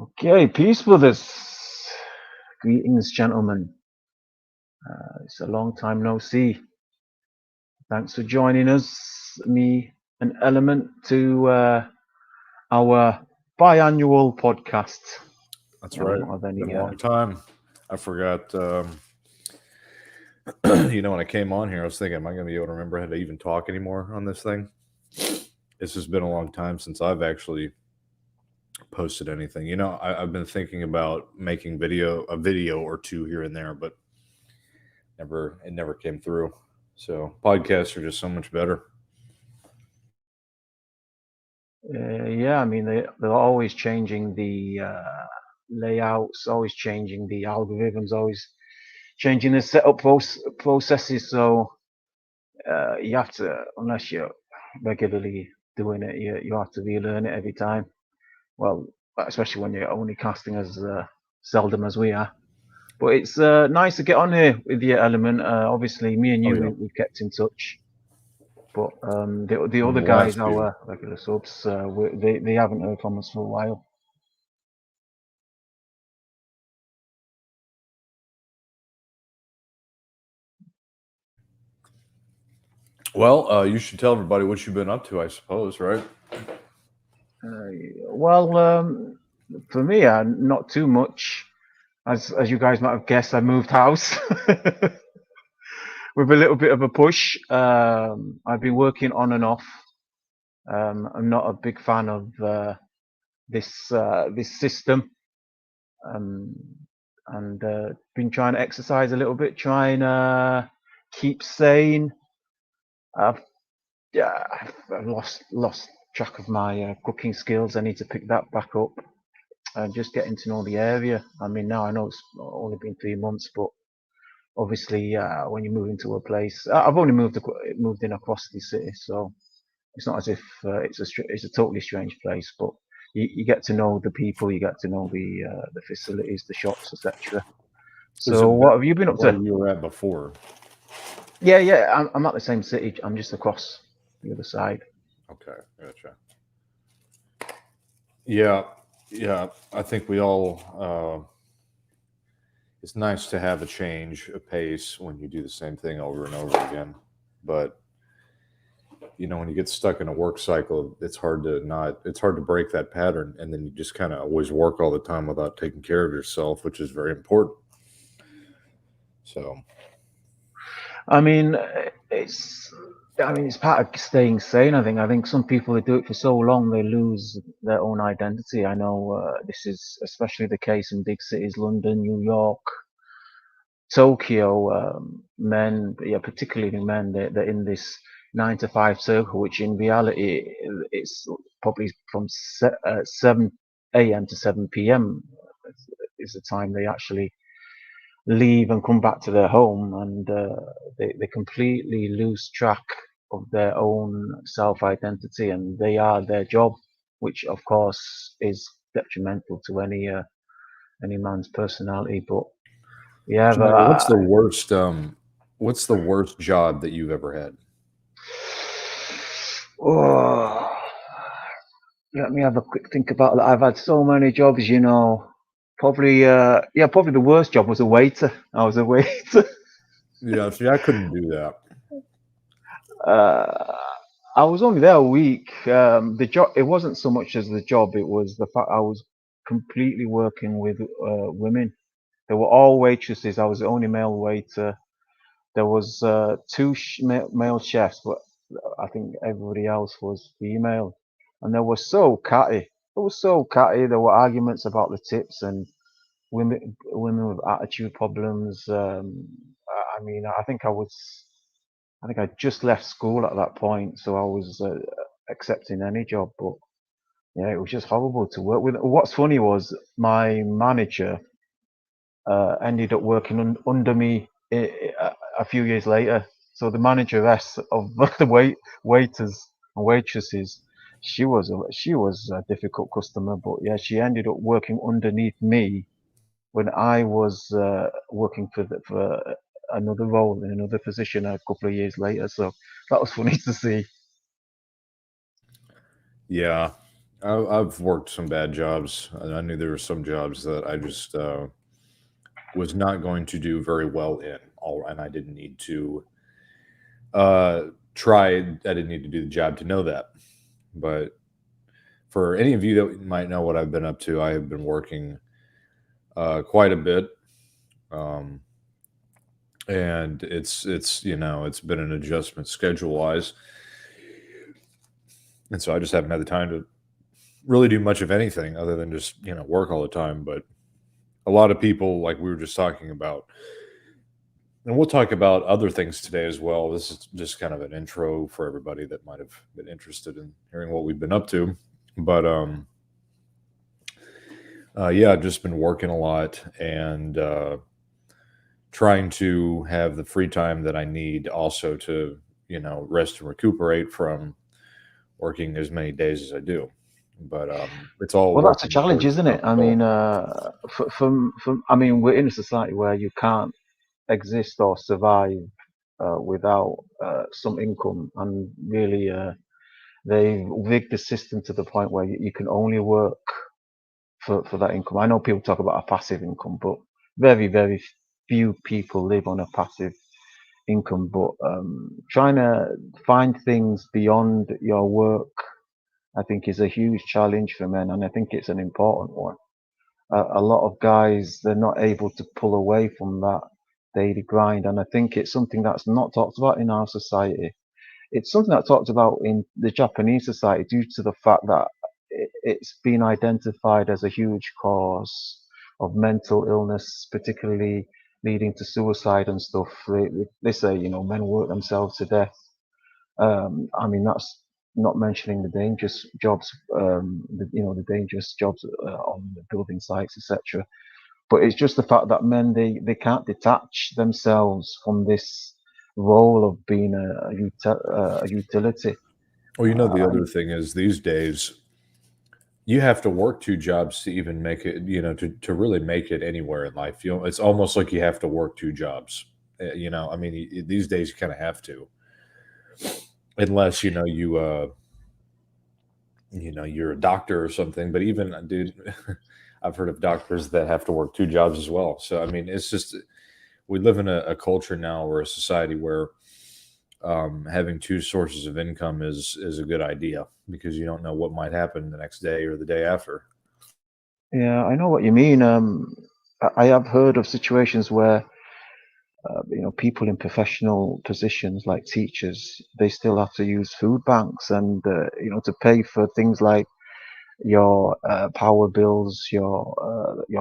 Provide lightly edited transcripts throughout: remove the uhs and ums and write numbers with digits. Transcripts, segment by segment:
Okay, peace brothers. Greetings, gentlemen. It's a long time no see. Thanks for joining us, me and Element, to our biannual podcast. That's right. Of Been any, a long time. I forgot. When I came on here, I was thinking, am I going to be able to remember how to even talk anymore on this thing? This has been a long time since I've actually posted anything. I've been thinking about making a video or two here and there, but it never came through. So podcasts are just so much better. yeah, I mean they're always changing the layouts, always changing the algorithms, always changing the setup processes. So you have to, unless you're regularly doing it, you have to relearn it every time. Well, especially when you're only casting as seldom as we are. But it's nice to get on here with your Element. Obviously, me and Oh you, yeah, we've kept in touch. But the from other the guys, last few. our regular subs, they haven't heard from us for a while. Well, you should tell everybody what you've been up to, I suppose, right? Well, for me, not too much. As you guys might have guessed, I moved house with a little bit of a push. I've been working on and off. I'm not a big fan of this system, um, and been trying to exercise a little bit, trying to keep sane. I've yeah, I've lost track of my cooking skills. I need to pick that back up. Just getting to know the area. I mean, now I know it's only been 3 months, but obviously, when you move into a place, I've only moved in across the city, so it's not as if it's a totally strange place. But you get to know the people, you get to know the facilities, the shops, etc. Is So, it better what have you been than up where to? you were at before? Yeah, I'm at the same city. I'm just across the other side. Okay, gotcha. Yeah, yeah. I think we all. It's nice to have a change of pace when you do the same thing over and over again. But when you get stuck in a work cycle, it's hard to not. It's hard to break that pattern, and then you just kind of always work all the time without taking care of yourself, which is very important. So, I mean, it's it's part of staying sane. I think some people, they do it for so long they lose their own identity. I know this is especially the case in big cities, London, New York, Tokyo. Men, yeah, particularly men, they're in this 9 to 5 circle, which in reality it's probably from 7 a.m. to 7 p.m. is the time they actually leave and come back to their home, and they completely lose track of their own self identity, and they are their job, which of course is detrimental to any man's personality. But yeah, but Jamil, what's the worst job that you've ever had? oh, let me have a quick think about that. I've had so many jobs, you know. Probably, probably the worst job was a waiter. I was a waiter. Yeah, see, I couldn't do that. Uh, I was only there a week. The job, it wasn't so much as the job, it was the fact I was completely working with women. They were all waitresses. I was the only male waiter. There was two male chefs, but I think everybody else was female. And they were so catty. They were so catty. There were arguments about the tips, and women with attitude problems. I mean, I think I just left school at that point, so I was accepting any job. But yeah, it was just horrible to work with. What's funny was my manager ended up working under me a few years later. So the manageress of the waiters and waitresses, she was a difficult customer, but yeah, she ended up working underneath me when I was working for another role in another position a couple of years later. So that was funny to see. Yeah. I've worked some bad jobs, and I knew there were some jobs that I just was not going to do very well in. All, and I didn't need to uh, try. I didn't need to do the job to know that. But for any of you that might know what I've been up to, I have been working quite a bit, um, and it's it's been an adjustment schedule wise, and so I just haven't had the time to really do much of anything other than just work all the time. But a lot of people, like we were just talking about, and we'll talk about other things today as well. This is just kind of an intro for everybody that might have been interested in hearing what we've been up to. But yeah, I've just been working a lot and trying to have the free time that I need also to, rest and recuperate from working as many days as I do. But it's all Well, that's a working challenge, towards isn't the it? I goal. mean, I mean, we're in a society where you can't exist or survive without some income, and really, they've rigged the system to the point where you can only work for that income. I know people talk about a passive income, but very few people live on a passive income. But trying to find things beyond your work, I think, is a huge challenge for men, and I think it's an important one. A lot of guys, they're not able to pull away from that daily grind, and I think it's something that's not talked about in our society. It's something that's talked about in the Japanese society due to the fact that it's been identified as a huge cause of mental illness, particularly leading to suicide and stuff. They say, men work themselves to death. I mean, that's not mentioning the dangerous jobs, the dangerous jobs on the building sites, etc. But it's just the fact that men, they can't detach themselves from this role of being a utility. Well, the And other thing is these days you have to work two jobs to even make it, to really make it anywhere in life. It's almost like you have to work two jobs. I mean, these days you kind of have to, unless you're a doctor or something. But even, dude, I've heard of doctors that have to work two jobs as well. So I mean, it's just we live in a culture now, or a society where having two sources of income is a good idea because you don't know what might happen the next day or the day after. yeah, I know what you mean. I have heard of situations where people in professional positions like teachers, they still have to use food banks, and to pay for things like your power bills, your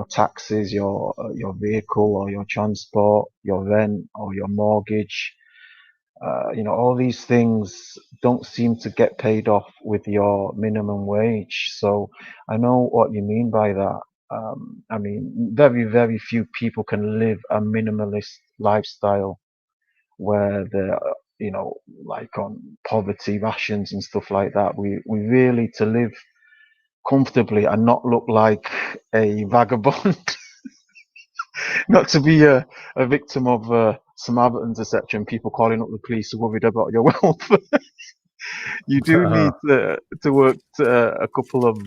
taxes, your vehicle or your transport, your rent or your mortgage. All these things don't seem to get paid off with your minimum wage. So I know what you mean by that. I mean, very few people can live a minimalist lifestyle where they're, like on poverty rations and stuff like that. We really, to live comfortably and not look like a vagabond, not to be a victim of Samaritans, etc., and people calling up the police worried about your wealth. You do need to work a couple of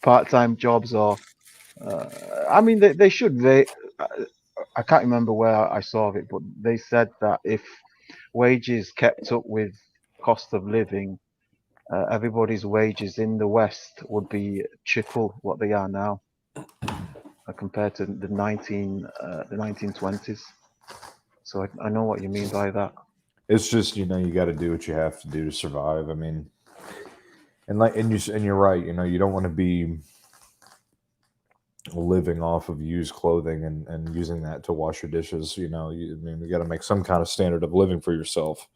part-time jobs, or I mean, they should. I can't remember where I saw it, but they said that if wages kept up with cost of living, everybody's wages in the West would be triple what they are now, compared to the 1920s. So I know what you mean by that. It's just you got to do what you have to do to survive. I mean, and you're right. You don't want to be living off of used clothing and using that to wash your dishes. I mean, you got to make some kind of standard of living for yourself.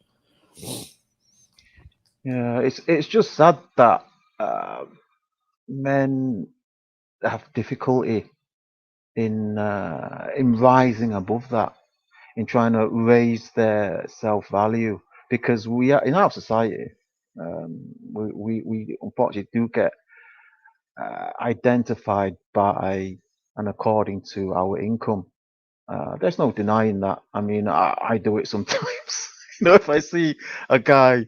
Yeah, it's just sad that uh, men have difficulty in rising above that, in trying to raise their self value, because we are in our society. We unfortunately do get identified by and according to our income. There's no denying that. I mean, I do it sometimes. If I see a guy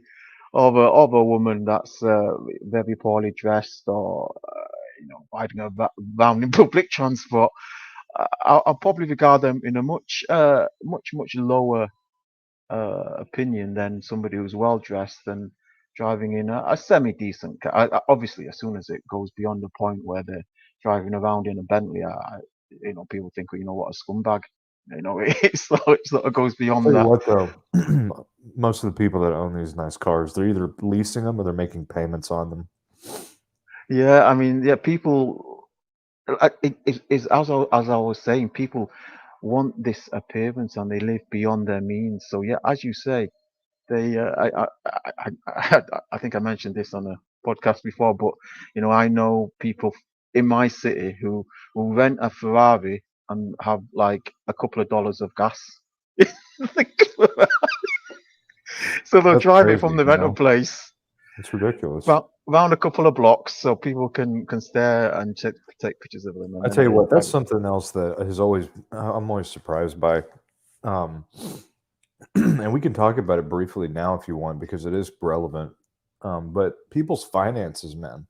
of a woman that's very poorly dressed or riding around in public transport. I'll probably regard them in a much lower opinion than somebody who's well dressed and driving in a semi decent car. Obviously, as soon as it goes beyond the point where they're driving around in a Bentley, people think, what a scumbag. It sort of goes I'll beyond tell you that. what, though, most of the people that own these nice cars, they're either leasing them or they're making payments on them. Yeah, I mean, yeah, people. It's as I was saying, people want this appearance and they live beyond their means. So yeah, as you say, they. I think I mentioned this on a podcast before, but I know people in my city who rent a Ferrari and have like a couple of dollars of gas. So they'll That's drive it from crazy, the rental place It's ridiculous. round a couple of blocks so people can stare and take pictures of them, and I then tell you they what, drive that's it. something else that is always I'm always surprised by. Um, and we can talk about it briefly now if you want because it is relevant. But people's finances, man,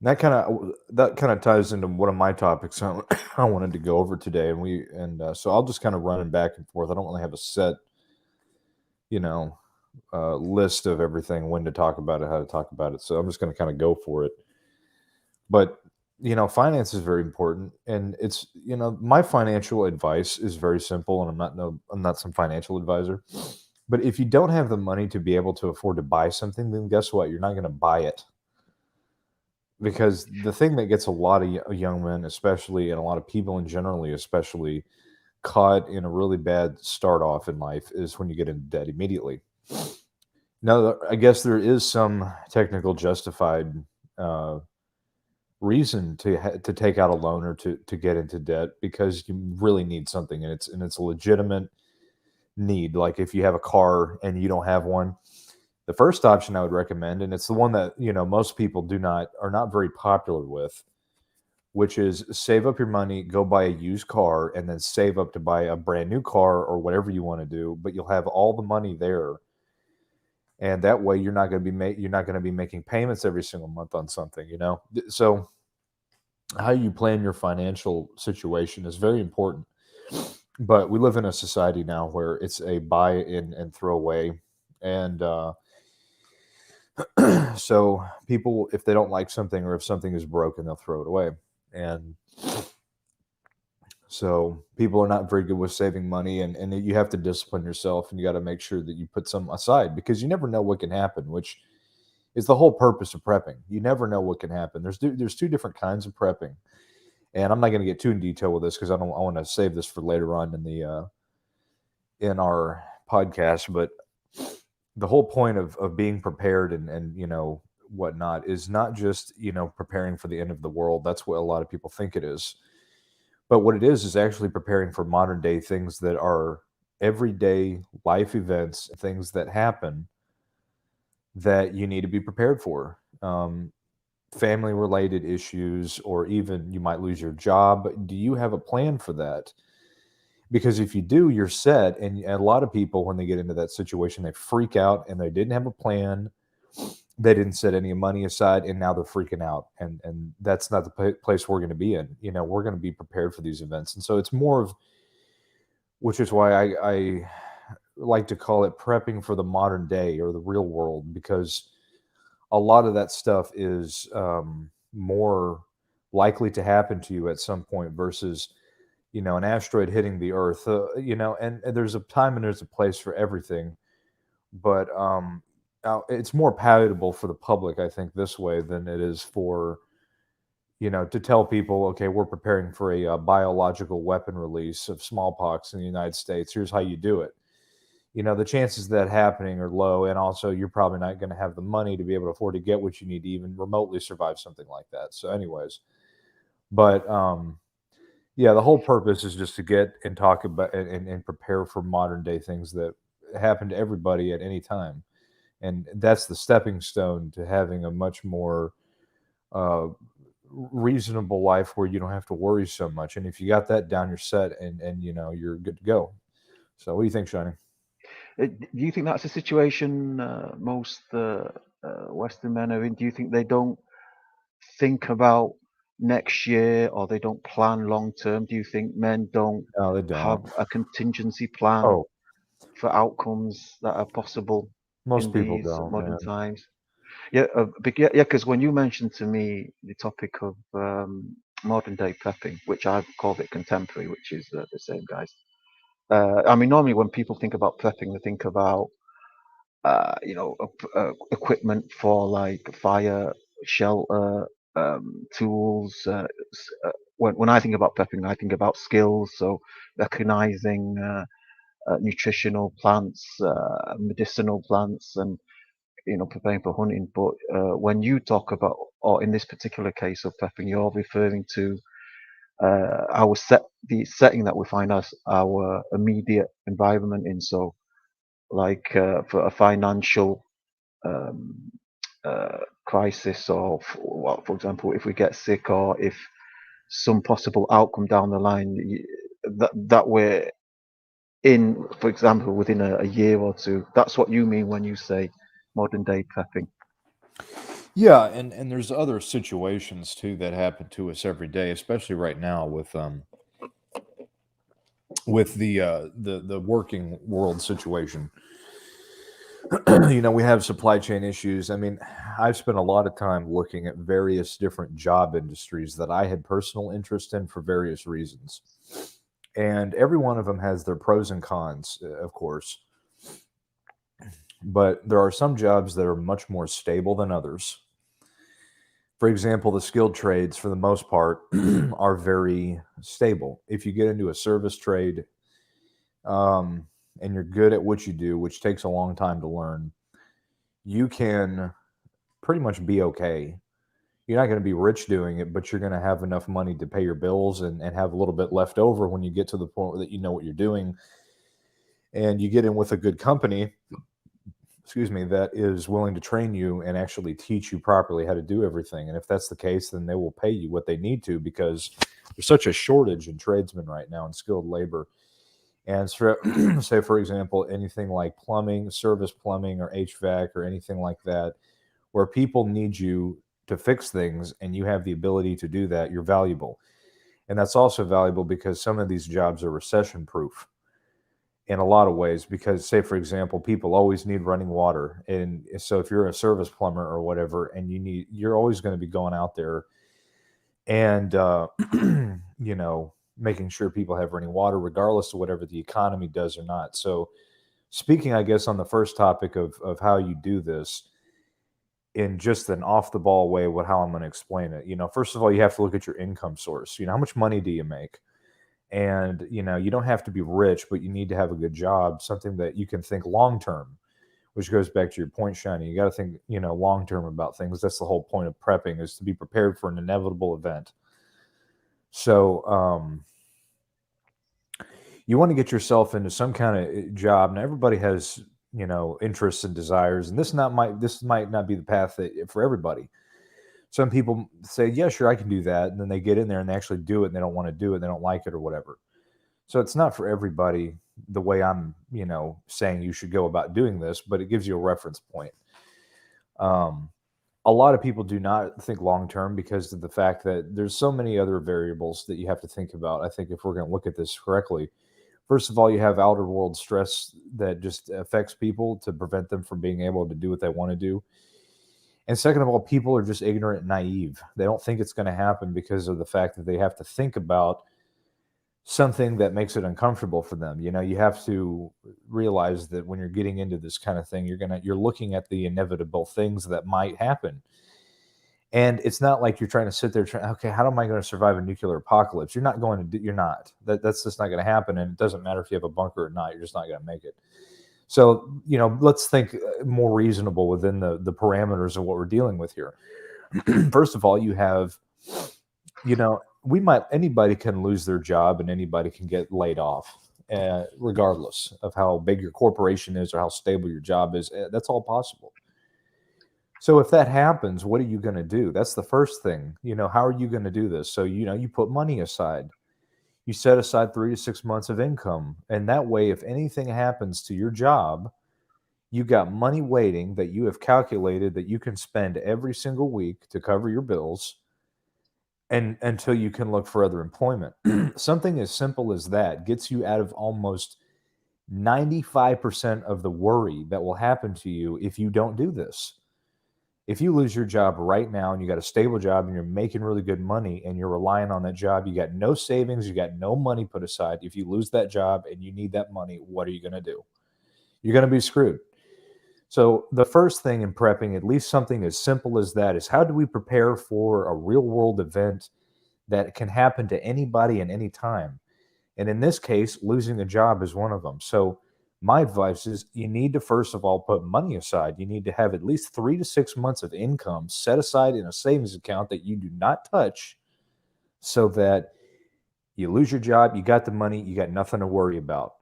that kind of ties into one of my topics I wanted to go over today, and so I'll just kind of run it back and forth. I don't really have a set, you know, list of everything when to talk about it, how to talk about it. So I'm just going to kind of go for it. But finance is very important, and it's my financial advice is very simple, and I'm not some financial advisor. But if you don't have the money to be able to afford to buy something, then guess what? You're not going to buy it. Because the thing that gets a lot of young men, especially, and a lot of people in generally, especially, caught in a really bad start off in life is when you get into debt immediately. Now, I guess there is some technical justified uh, reason to take out a loan or to get into debt because you really need something, and it's a legitimate need. Like if you have a car and you don't have one, the first option I would recommend, and it's the one that most people are not very popular with, which is save up your money, go buy a used car, and then save up to buy a brand new car or whatever you want to do. But you'll have all the money there, and that way you're not going to be making payments every single month on something. So how you plan your financial situation is very important. But we live in a society now where it's a buy in and throw away, and so people, if they don't like something or if something is broken, they'll throw it away. And so people are not very good with saving money, and you have to discipline yourself, and you got to make sure that you put some aside because you never know what can happen, which is the whole purpose of prepping. You never know what can happen. There's two different kinds of prepping, and I'm not going to get too in detail with this because I want to save this for later on in our podcast. But the whole point of being prepared and whatnot is not just preparing for the end of the world. That's what a lot of people think it is. But what it is actually preparing for modern day things that are everyday life events, things that happen that you need to be prepared for. Family related issues, or even you might lose your job. Do you have a plan for that? Because if you do, you're set. And a lot of people, when they get into that situation, they freak out and they didn't have a plan. They didn't set any money aside, and now they're freaking out. And that's not the place we're going to be in. We're going to be prepared for these events. And so it's more of, which is why I like to call it prepping for the modern day or the real world, because a lot of that stuff is more likely to happen to you at some point versus an asteroid hitting the earth, and there's a time and there's a place for everything. But it's more palatable for the public, I think, this way than it is for to tell people, okay, we're preparing for a biological weapon release of smallpox in the United States. Here's how you do it. The chances of that happening are low, and also you're probably not going to have the money to be able to afford to get what you need to even remotely survive something like that. So anyways, but yeah, the whole purpose is just to get and talk about and prepare for modern day things that happen to everybody at any time. And that's the stepping stone to having a much more uh, reasonable life where you don't have to worry so much. And if you got that down, you're set, and you're good to go. So what do you think, Shiny? Do you think that's a situation most Western men are in? Do you think they don't think about next year or they don't plan long term? Do you think men don't No, they have don't. a contingency plan Oh, for outcomes that are possible most in people these don't, modern man. times? Yeah, yeah, because when you mentioned to me the topic of modern day prepping, which I've called it contemporary, which is the same, guys. I mean, normally when people think about prepping, they think about equipment for like fire, shelter, tools. When I think about prepping, I think about skills. So recognizing nutritional plants, medicinal plants, and preparing for hunting. But when you talk about, or in this particular case of prepping, you're referring to the setting that we find us our immediate environment in. So like for a financial um, crisis, or well, for example, if we get sick, or if some possible outcome down the line that we're in, for example, within a year or two. That's what you mean when you say modern day prepping. Yeah, and there's other situations too that happen to us every day, especially right now with the working world situation. We have supply chain issues. I mean, I've spent a lot of time looking at various different job industries that I had personal interest in for various reasons. And every one of them has their pros and cons, of course. But there are some jobs that are much more stable than others. For example, the skilled trades, for the most part, are very stable. If you get into a service trade, and you're good at what you do, which takes a long time to learn, you can pretty much be okay. You're not going to be rich doing it, but you're going to have enough money to pay your bills and have a little bit left over when you get to the point that you know what you're doing and you get in with a good company, excuse me, that is willing to train you and actually teach you properly how to do everything. And if that's the case, then they will pay you what they need to, because there's such a shortage in tradesmen right now and skilled labor. And so, say, for example, anything like plumbing, service plumbing, or HVAC, or anything like that, where people need you to fix things and you have the ability to do that, you're valuable. And that's also valuable because some of these jobs are recession proof in a lot of ways. Because, say, for example, people always need running water. And so if you're a service plumber or whatever, and you're always going to be going out there and, making sure people have running water, regardless of whatever the economy does or not. So, speaking, I guess, on the first topic of how you do this in just an off the ball way, how I'm going to explain it. First of all, you have to look at your income source. How much money do you make? And, you don't have to be rich, but you need to have a good job, something that you can think long term, which goes back to your point, Shiny. You got to think, long term about things. That's the whole point of prepping, is to be prepared for an inevitable event. So, you want to get yourself into some kind of job. Now, everybody has, interests and desires, and this might not be the path for everybody. Some people say, yeah, sure, I can do that. And then they get in there and they actually do it and they don't want to do it. They don't like it or whatever. So it's not for everybody the way I'm, saying you should go about doing this, but it gives you a reference point. Um, a lot of people do not think long term because of the fact that there's so many other variables that you have to think about. I think if we're going to look at this correctly, first of all, you have outer world stress that just affects people to prevent them from being able to do what they want to do. And second of all, people are just ignorant and naive. They don't think it's going to happen because of the fact that they have to think about something that makes it uncomfortable for them. You have to realize that when you're getting into this kind of thing, you're looking at the inevitable things that might happen. And it's not like you're trying to sit there okay, how am I going to survive a nuclear apocalypse? You're not going to do, you're not. That's just not going to happen. And it doesn't matter if you have a bunker or not, you're just not going to make it. So, let's think more reasonable within the parameters of what we're dealing with here. First of all, you have, anybody can lose their job and anybody can get laid off, regardless of how big your corporation is or how stable your job is. That's all possible. So if that happens, what are you going to do? That's the first thing. How are you going to do this? So, you put money aside. You set aside 3 to 6 months of income. And that way, if anything happens to your job, you got money waiting that you have calculated that you can spend every single week to cover your bills and until you can look for other employment. Something as simple as that gets you out of almost 95% of the worry that will happen to you if you don't do this. If you lose your job right now and you got a stable job and you're making really good money and you're relying on that job, you got no savings, you got no money put aside. If you lose that job and you need that money, what are you going to do? You're going to be screwed. So, the first thing in prepping, at least something as simple as that, is how do we prepare for a real world event that can happen to anybody at any time? And in this case, losing a job is one of them. So, my advice is you need to first of all put money aside. You need to have at least 3 to 6 months of income set aside in a savings account that you do not touch so that you lose your job, you got the money, you got nothing to worry about.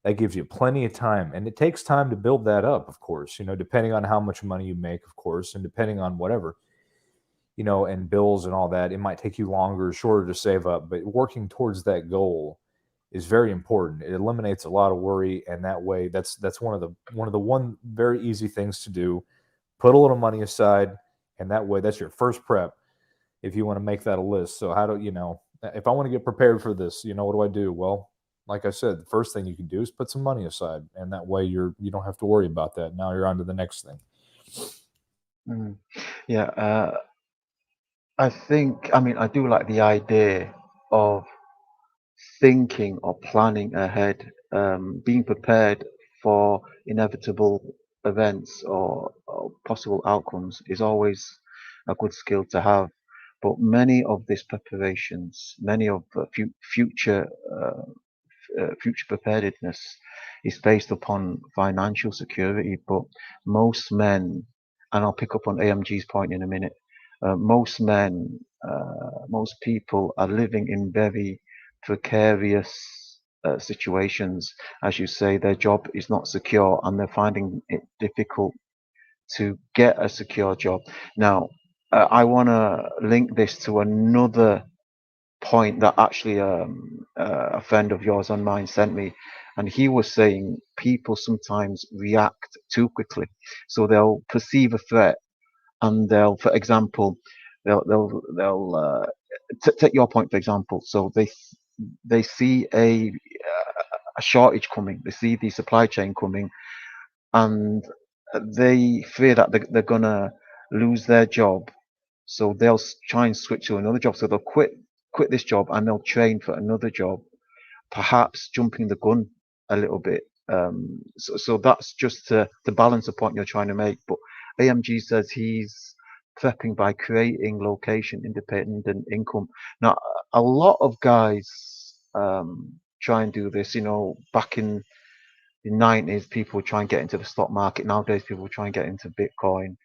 That gives you plenty of time. And it takes time to build that up, of course, depending on how much money you make, of course, and depending on whatever, and bills and all that. It might take you longer or shorter to save up, but working towards that goal is very important. It eliminates a lot of worry, and that way, that's one very easy things to do. Put a little money aside, and that way, that's your first prep if you want to make that a list. So how do if I want to get prepared for this, what do I do? Well, like I said, the first thing you can do is put some money aside, and that way you don't have to worry about that. Now you're on to the next thing. Mm. Yeah, I do like the idea of thinking or planning ahead, being prepared for inevitable events or possible outcomes is always a good skill to have. But many of these preparations, many of the future preparedness is based upon financial security. But most men, and I'll pick up on AMG's point in a minute, most men, most people are living in very precarious situations. As you say, their job is not secure and they're finding it difficult to get a secure job. Now, I want to link this to another point that actually a friend of yours on mine sent me, and he was saying people sometimes react too quickly, so they'll perceive a threat and they'll, for example, they'll take your point for example. So they see a shortage coming, they see the supply chain coming, and they fear that they're gonna lose their job, so they'll try and switch to another job. So they'll quit this job and they'll train for another job, perhaps jumping the gun a little bit. So that's just to balance the point you're trying to make. But AMG says he's prepping by creating location independent income. Now, a lot of guys try and do this. Back in the 90s, people try and get into the stock market. Nowadays, people try and get into Bitcoin.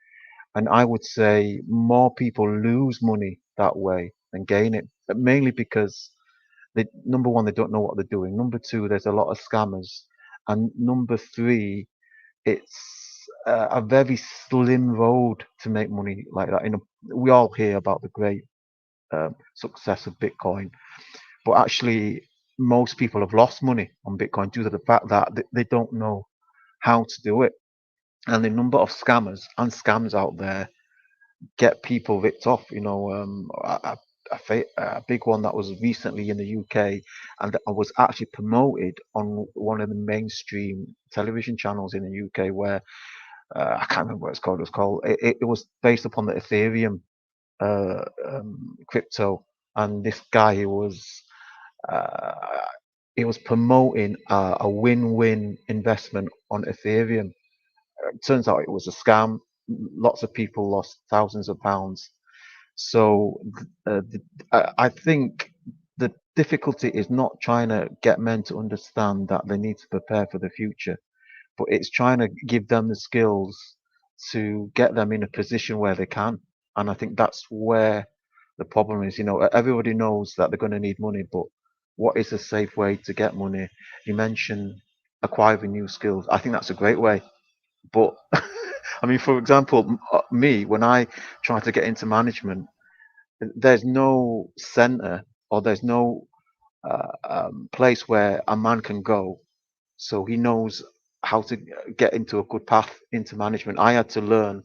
And I would say more people lose money that way than gain it, mainly because number one, they don't know what they're doing. Number two, there's a lot of scammers. And number three, it's a very slim road to make money like that. We all hear about the great success of Bitcoin, but actually, most people have lost money on Bitcoin due to the fact that they don't know how to do it. And the number of scammers and scams out there get people ripped off. A big one that was recently in the UK and was actually promoted on one of the mainstream television channels in the UK, where I can't remember what it's called. It was based upon the Ethereum crypto, and this guy uh, he was promoting a win-win investment on Ethereum. Turns out it was a scam. Lots of people lost thousands of pounds. So I think the difficulty is not trying to get men to understand that they need to prepare for the future, but it's trying to give them the skills to get them in a position where they can. And I think that's where the problem is. Everybody knows that they're going to need money, but what is a safe way to get money? You mentioned acquiring new skills. I think that's a great way. But I mean, for example, me, when I try to get into management, there's no center or there's no place where a man can go, so he knows how to get into a good path into management. I had to learn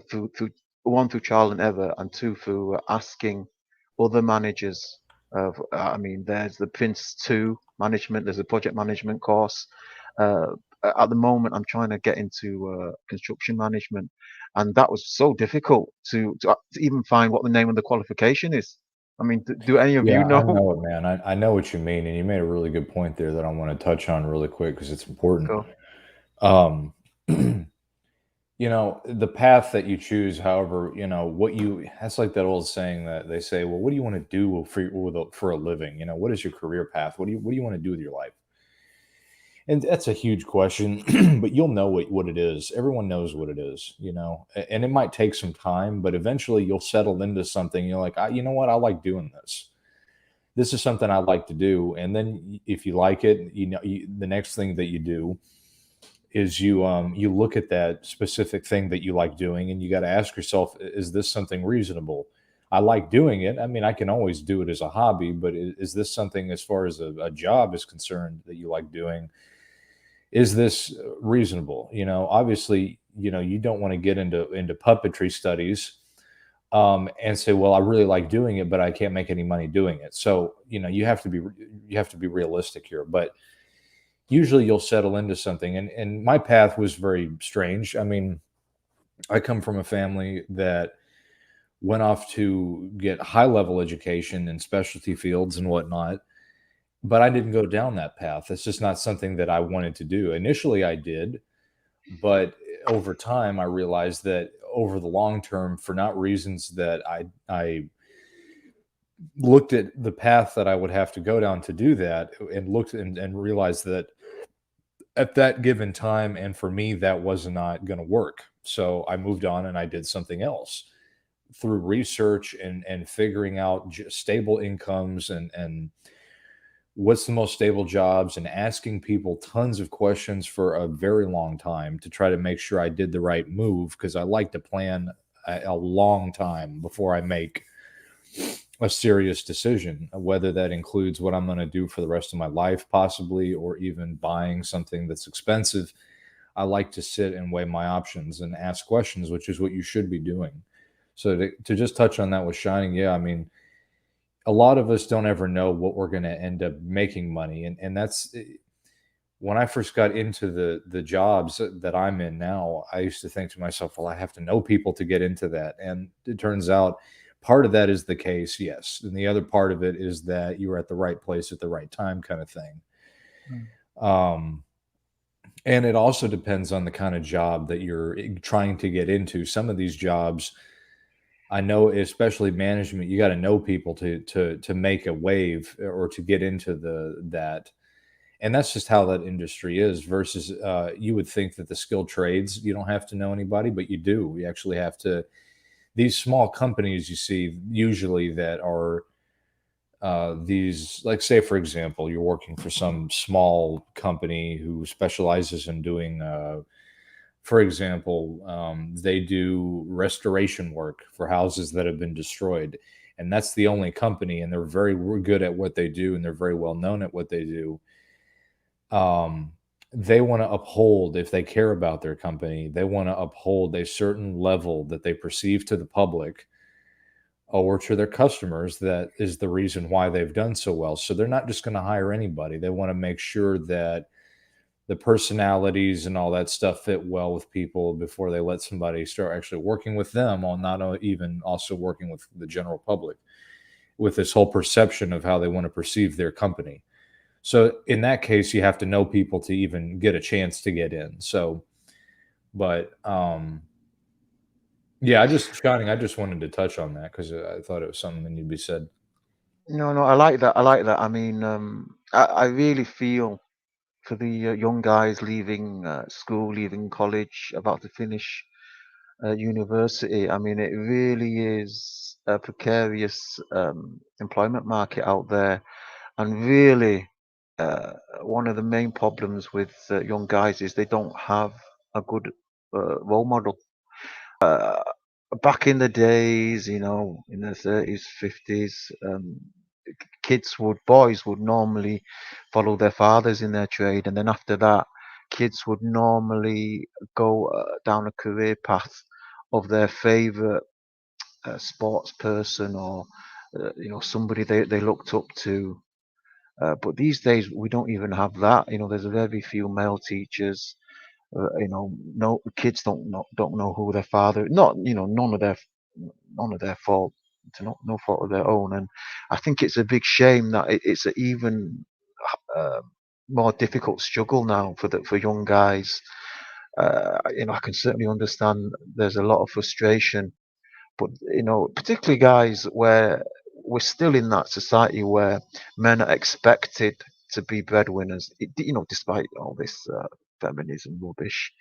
through one, through trial and error, and two, through asking other managers. I mean, there's the Prince 2 management, there's a project management course. Uh, at the moment, I'm trying to get into construction management, and that was so difficult to even find what the name of the qualification is. I mean, do any of Yeah, you I know? know it, man. I know what you mean, and you made a really good point there that I want to touch on really quick because it's important. Go. Um, the path that you choose, however, what you that's like that old saying that they say, well, what do you want to do for a living? What is your career path? What do you want to do with your life? And that's a huge question, but you'll know what it is. Everyone knows what it is, and it might take some time, but eventually you'll settle into something. You're like, you know what? I like doing this. This is something I like to do. And then if you like it, the next thing that you do is you look at that specific thing that you like doing, and you got to ask yourself, is this something reasonable? I like doing it. I mean, I can always do it as a hobby, but is this something, as far as a job is concerned, that you like doing? Is this reasonable? Obviously, you don't want to get into puppetry studies, and say, well, I really like doing it, but I can't make any money doing it. So you have to be realistic here. But usually you'll settle into something, and my path was very strange. I mean, I come from a family that went off to get high level education in specialty fields and whatnot, but I didn't go down that path. It's just not something that I wanted to do. Initially I did, but over time I realized that over the long term, for not reasons that I looked at the path that I would have to go down to do that, and looked and realized that at that given time, and for me, that was not going to work. So I moved on and I did something else through research and figuring out stable incomes, and what's the most stable jobs, and asking people tons of questions for a very long time to try to make sure I did the right move, because I like to plan a long time before I make a serious decision, whether that includes what I'm going to do for the rest of my life, possibly, or even buying something that's expensive. I like to sit and weigh my options and ask questions, which is what you should be doing. So to just touch on that with Shining, yeah, I mean, a lot of us don't ever know what we're going to end up making money, and that's when I first got into the jobs that I'm in now. I used to think to myself, well, I have to know people to get into that, and it turns out part of that is the case, yes, and the other part of it is that you were at the right place at the right time, kind of thing. Mm. Um, and it also depends on the kind of job that you're trying to get into. Some of these jobs, I know, especially management, you got to know people to make a wave or to get into that. And that's just how that industry is. Versus, you would think that the skilled trades, you don't have to know anybody, but you do. You actually have to. These small companies you see usually that are these, like, say for example, you're working for some small company who specializes in doing, for example, they do restoration work for houses that have been destroyed, and that's the only company, and they're very good at what they do, and they're very well known at what they do. um, they want to uphold, if they care about their company, they want to uphold a certain level that they perceive to the public or to their customers, that is the reason why they've done so well. So they're not just going to hire anybody. They want to make sure that the personalities and all that stuff fit well with people before they let somebody start actually working with them, on not even also working with the general public, with this whole perception of how they want to perceive their company. So in that case, you have to know people to even get a chance to get in. So, but yeah, I just wanted to touch on that because I thought it was something that need to be said. No, no, I like that. I like that. I mean, I really feel for the young guys leaving school, leaving college, about to finish university. I mean, it really is a precarious employment market out there, and really, uh, one of the main problems with young guys is they don't have a good role model. Uh, Back in the days, in the 30s, 50s, boys would normally follow their fathers in their trade, and then after that, kids would normally go down a career path of their favorite sports person or somebody they looked up to. But these days we don't even have that. There's very few male teachers. No kids don't know who their father. Not none of their fault. To no fault of their own. And I think it's a big shame that it's an even uh, more difficult struggle now for young guys. I can certainly understand there's a lot of frustration, but particularly guys where we're still in that society where men are expected to be breadwinners. Despite all this feminism rubbish,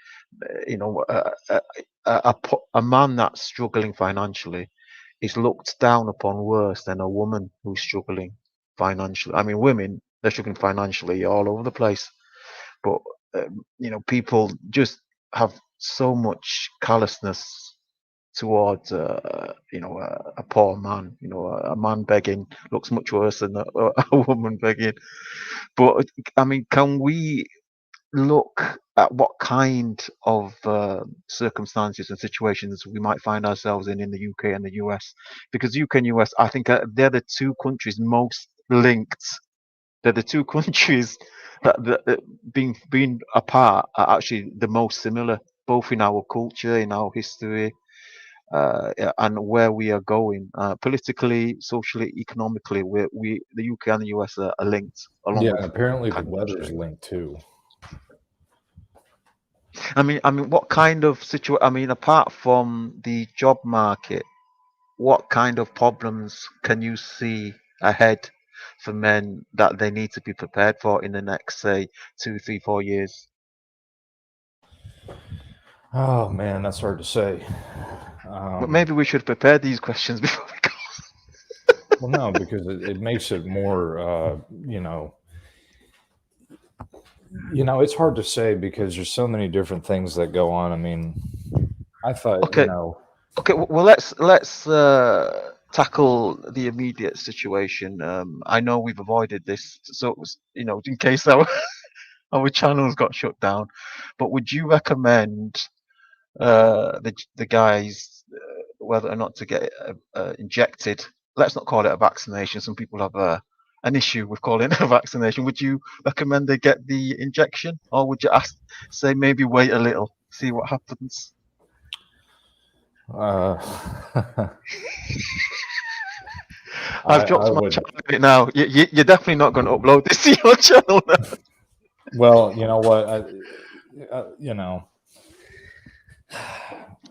a man that's struggling financially is looked down upon worse than a woman who's struggling financially. I mean, women, they're struggling financially all over the place, but people just have so much callousness towards a poor man. A man begging looks much worse than a woman begging. But I mean, can we look at what kind of circumstances and situations we might find ourselves in the UK and the US? Because UK and US, I think they're the two countries most linked. They're the two countries that being apart are actually the most similar, both in our culture, in our history, yeah, and where we are going politically, socially, economically. The UK and the US are linked, along Yeah, with and apparently the kind of weather's Australia. linked too. I mean, what kind of situation? I mean, apart from the job market, what kind of problems can you see ahead for men that they need to be prepared for in the next, say, 2, 3, 4 years? Oh man, that's hard to say. But maybe we should prepare these questions before we go. Well, no, because it makes it more, it's hard to say because there's so many different things that go on. I mean, I thought, Okay, okay. Well, let's tackle the immediate situation. I know we've avoided this, so in case our channels got shut down. But would you recommend the guys whether or not to get injected? Let's not call it a vaccination. Some people have an issue with calling it a vaccination. Would you recommend they get the injection, or would you say maybe wait a little, see what happens? uh, I've I dropped my would. channel in it now. You're definitely not going to upload this to your channel now. Well, you know what?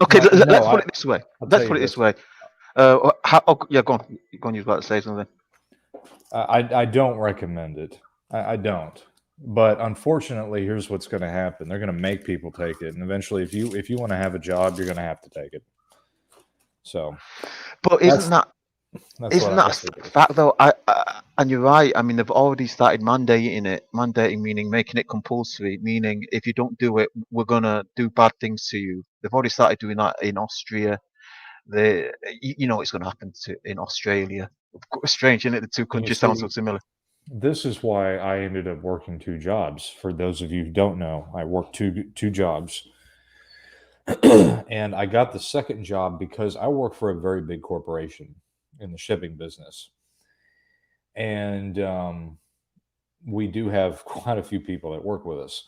Okay, No, let's put it this way. I'll tell Let's you put it this this. way. Yeah, go on. Go on. You're about to say something. I don't recommend it. I don't. But unfortunately, here's what's going to happen. They're going to make people take it, and eventually, if you want to have a job, you're going to have to take it. So But that's that's what isn't I that a say. sad fact though? And you're right. I mean, they've already started mandating it. Mandating meaning making it compulsory. Meaning if you don't do it, we're gonna do bad things to you. They've already started doing that in Austria. It's going to happen in Australia. Strange, isn't it? The two And you countries sound so see, similar. this is why I ended up working two jobs. For those of you who don't know, I worked two jobs, and I got the second job because I work for a very big corporation in the shipping business, and we do have quite a few people that work with us.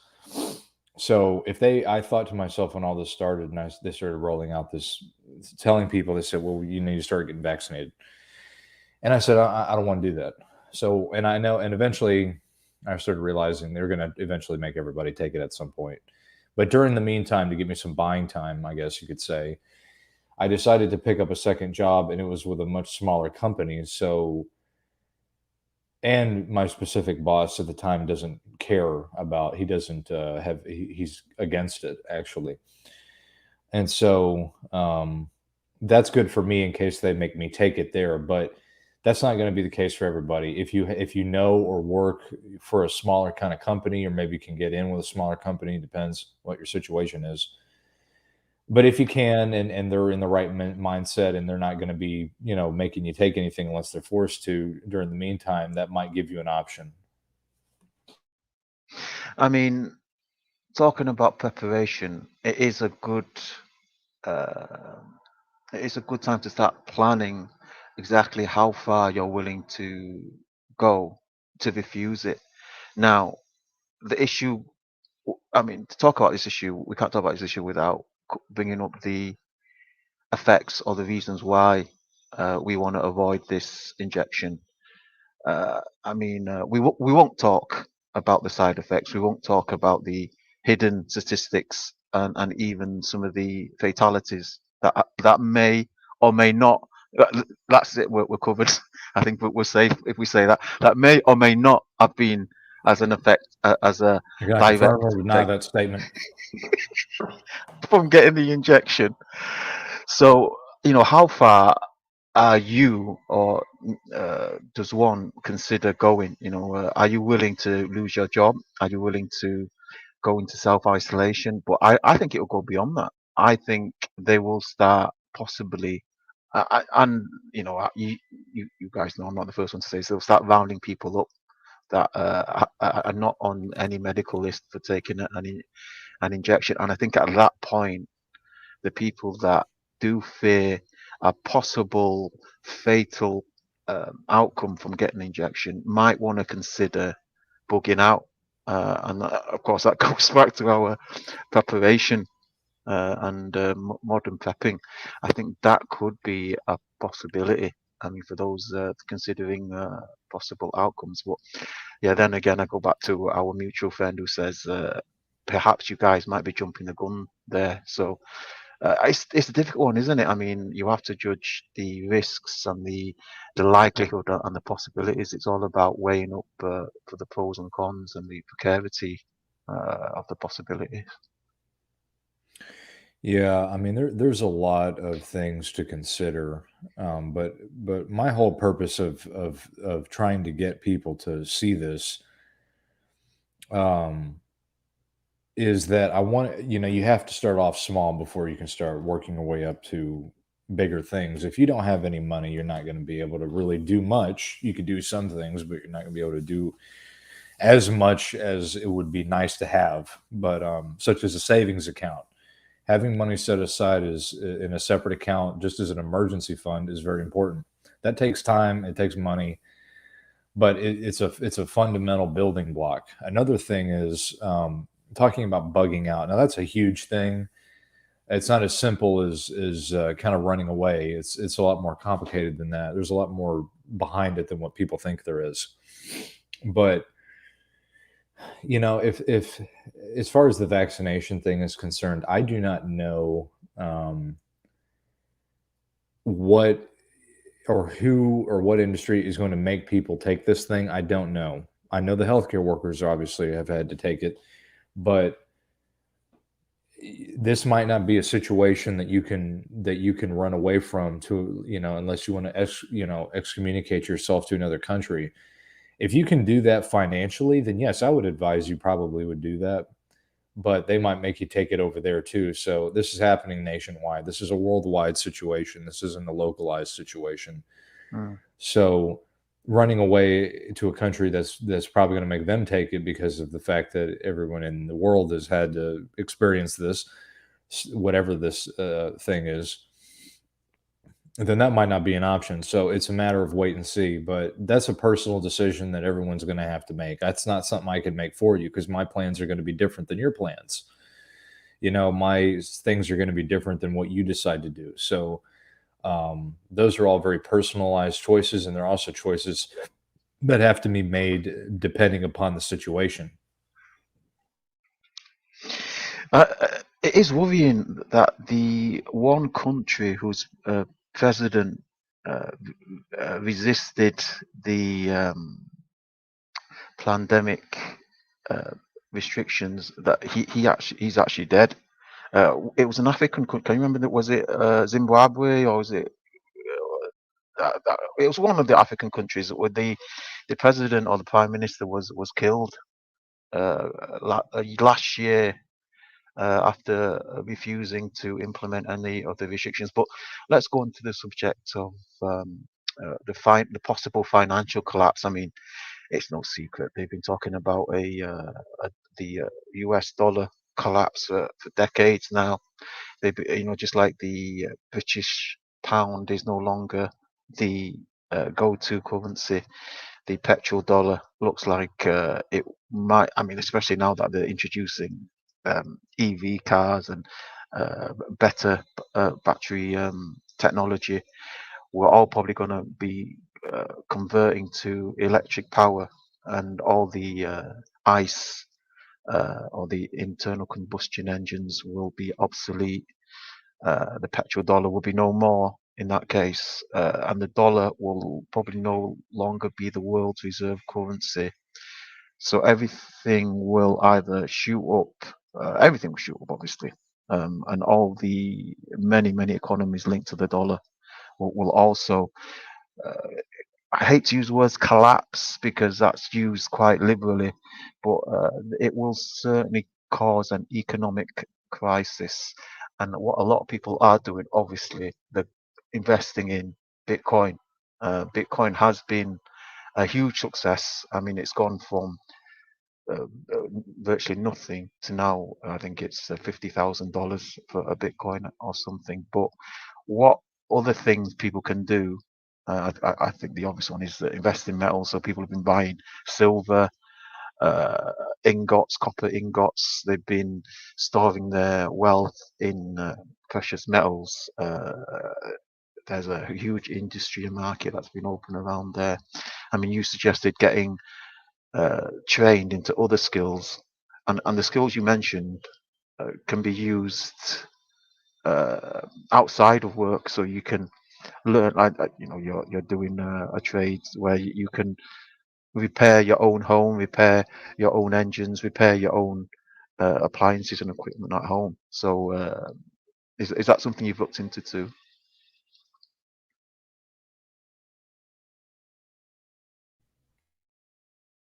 So I thought to myself when all this started, and they started rolling out this, telling people, they said, "Well, you need to start getting vaccinated," and I said, "I don't want to do that." So, and I know, and eventually, I started realizing they're going to eventually make everybody take it at some point. But during the meantime, to give me some buying time, I guess you could say, I decided to pick up a second job, and it was with a much smaller company. So, and my specific boss at the time doesn't care about, he doesn't he's against it actually. And so that's good for me in case they make me take it there, but that's not going to be the case for everybody. If you know or work for a smaller kind of company, or maybe you can get in with a smaller company, depends what your situation is. But if you can, and they're in the right mindset, and they're not going to be, making you take anything unless they're forced to during the meantime, that might give you an option. I mean, talking about preparation, uh, it is a good time to start planning exactly how far you're willing to go to refuse it. Now, the issue, I mean, to talk about this issue, we can't talk about this issue without bringing up the effects or the reasons why we want to avoid this injection. I mean, we won't talk about the side effects. We won't talk about the hidden statistics and even some of the fatalities that may or may not. That's it. We're covered. I think we're safe if we say that. That may or may not have been as an effect, as a You're going to confirm direct or deny effect that statement? from getting the injection. So, how far are you, or does one consider going? Are you willing to lose your job? Are you willing to go into self isolation? But I think it will go beyond that. I think they will start possibly, and you guys know I'm not the first one to say, so they'll start rounding people up that are not on any medical list for taking an injection. And I think at that point, the people that do fear a possible fatal outcome from getting an injection might want to consider bugging out. And of course, that goes back to our preparation and modern prepping. I think that could be a possibility. I mean, for those considering possible outcomes. But yeah, then again, I go back to our mutual friend who says perhaps you guys might be jumping the gun there. So it's a difficult one, isn't it? I mean, you have to judge the risks and the likelihood and the possibilities. It's all about weighing up for the pros and cons and the precarity of the possibilities. Yeah, I mean, there's a lot of things to consider, but my whole purpose of trying to get people to see this, um, is that I want, you have to start off small before you can start working your way up to bigger things. If you don't have any money, you're not going to be able to really do much. You could do some things, but you're not going to be able to do as much as it would be nice to have. But such as a savings account, having money set aside is in a separate account, just as an emergency fund, is very important. That takes time. It takes money, but it's a fundamental building block. Another thing is talking about bugging out. Now that's a huge thing. It's not as simple as kind of running away. It's a lot more complicated than that. There's a lot more behind it than what people think there is. But if as far as the vaccination thing is concerned, I do not know what or who or what industry is going to make people take this thing. I don't know. I know the healthcare workers obviously have had to take it, but this might not be a situation that you can run away from, to unless you want to excommunicate yourself to another country. If you can do that financially, then yes, I would advise you probably would do that, but they might make you take it over there too. So this is happening nationwide. This is a worldwide situation. This isn't a localized situation. Mm. So running away to a country that's probably going to make them take it because of the fact that everyone in the world has had to experience this, whatever this thing is, then that might not be an option. So it's a matter of wait and see. But that's a personal decision that everyone's going to have to make. That's not something I can make for you, because my plans are going to be different than your plans. My things are going to be different than what you decide to do. So those are all very personalized choices, and they're also choices that have to be made depending upon the situation. It is worrying that the one country whose president uh, resisted the pandemic uh, restrictions, that he's actually dead. It was an African country. Can you remember that? Was it Zimbabwe, or was it? It was one of the African countries where the president or the prime minister was killed last year. after refusing to implement any of the restrictions. But let's go on to the subject of the possible financial collapse. I mean, it's no secret they've been talking about the U.S. dollar collapse for decades now. Just like the British pound is no longer the go-to currency, the petrol dollar looks like it might. I mean, especially now that they're introducing EV cars and better battery technology, we're all probably going to be converting to electric power, and all the ICE or the internal combustion engines will be obsolete. The petrol dollar will be no more in that case, and the dollar will probably no longer be the world's reserve currency. So everything will either shoot up, everything will shoot up, obviously, and all the many economies linked to the dollar will also. Uh, I hate to use the words collapse because that's used quite liberally, but it will certainly cause an economic crisis. And what a lot of people are doing, obviously, they're investing in Bitcoin. Bitcoin has been a huge success. I mean, it's gone from uh, uh, virtually nothing to now. I think it's $50,000 for a Bitcoin or something. But what other things people can do? I think the obvious one is that invest in metals. So people have been buying silver, ingots, copper ingots. They've been storing their wealth in precious metals. There's a huge industry and market that's been open around there. I mean, you suggested getting trained into other skills, and the skills you mentioned can be used uh, outside of work. So you can learn, you're doing a trade where you can repair your own home, repair your own engines, repair your own appliances and equipment at home. So is that something you've looked into too?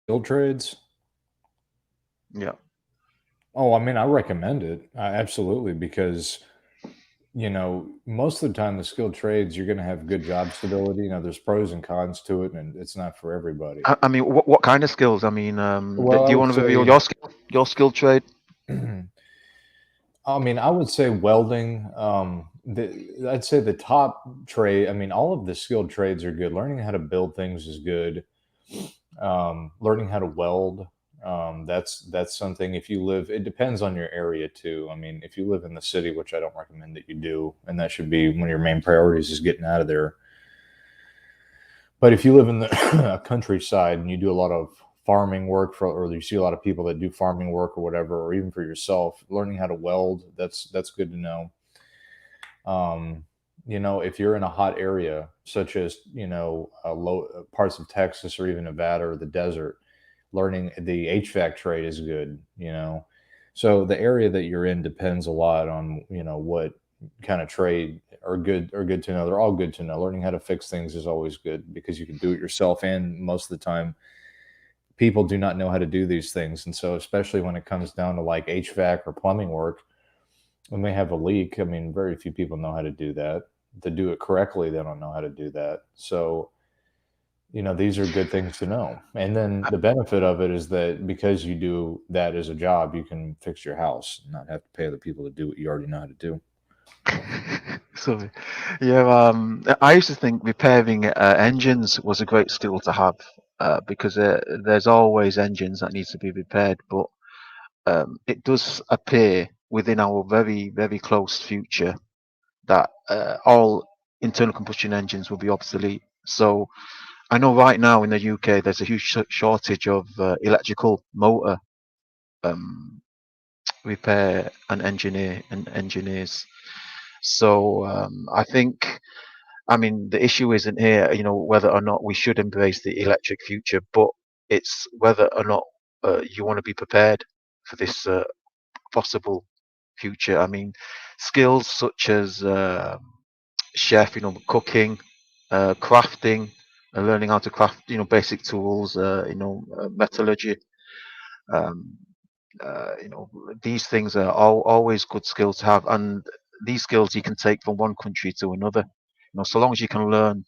Skill trades. Yeah. Oh, I mean, I recommend it. Absolutely, because most of the time the skilled trades, you're going to have good job stability. There's pros and cons to it, and it's not for everybody. I mean, what kind of skills? I mean, do Well, I you would want to reveal say, your skill trade? I mean, I would say welding. I'd say the top trade. I mean, all of the skilled trades are good. Learning how to build things is good. Learning how to weld. That's something. If you live, it depends on your area too. I mean, if you live in the city, which I don't recommend that you do, and that should be one of your main priorities is getting out of there. But if you live in the countryside and you do a lot of farming work or you see a lot of people that do farming work or whatever, or even for yourself, learning how to weld, that's good to know. Um, if you're in a hot area, such as, low parts of Texas or even Nevada or the desert, learning the HVAC trade is good. So the area that you're in depends a lot on, what kind of trade are good to know. They're all good to know. Learning how to fix things is always good because you can do it yourself. And most of the time, people do not know how to do these things. And so, especially when it comes down to like HVAC or plumbing work, when they have a leak, I mean, very few people know how to do that. To do it correctly, they don't know how to do that. So, these are good things to know. And then the benefit of it is that because you do that as a job, you can fix your house and not have to pay other people to do what you already know how to do. Sorry. Yeah, I used to think repairing engines was a great skill to have because there's always engines that needs to be repaired. But it does appear within our very close future that all internal combustion engines will be obsolete. So I know right now in the UK there's a huge shortage of electrical motor um, repair and engineers. So I think, I mean, the issue isn't here, whether or not we should embrace the electric future, but it's whether or not you want to be prepared for this possible future. I mean, skills such as chef, cooking, crafting, learning how to craft, basic tools, metallurgy. Um, You know, these things are always good skills to have, and these skills you can take from one country to another. You know, so long as you can learn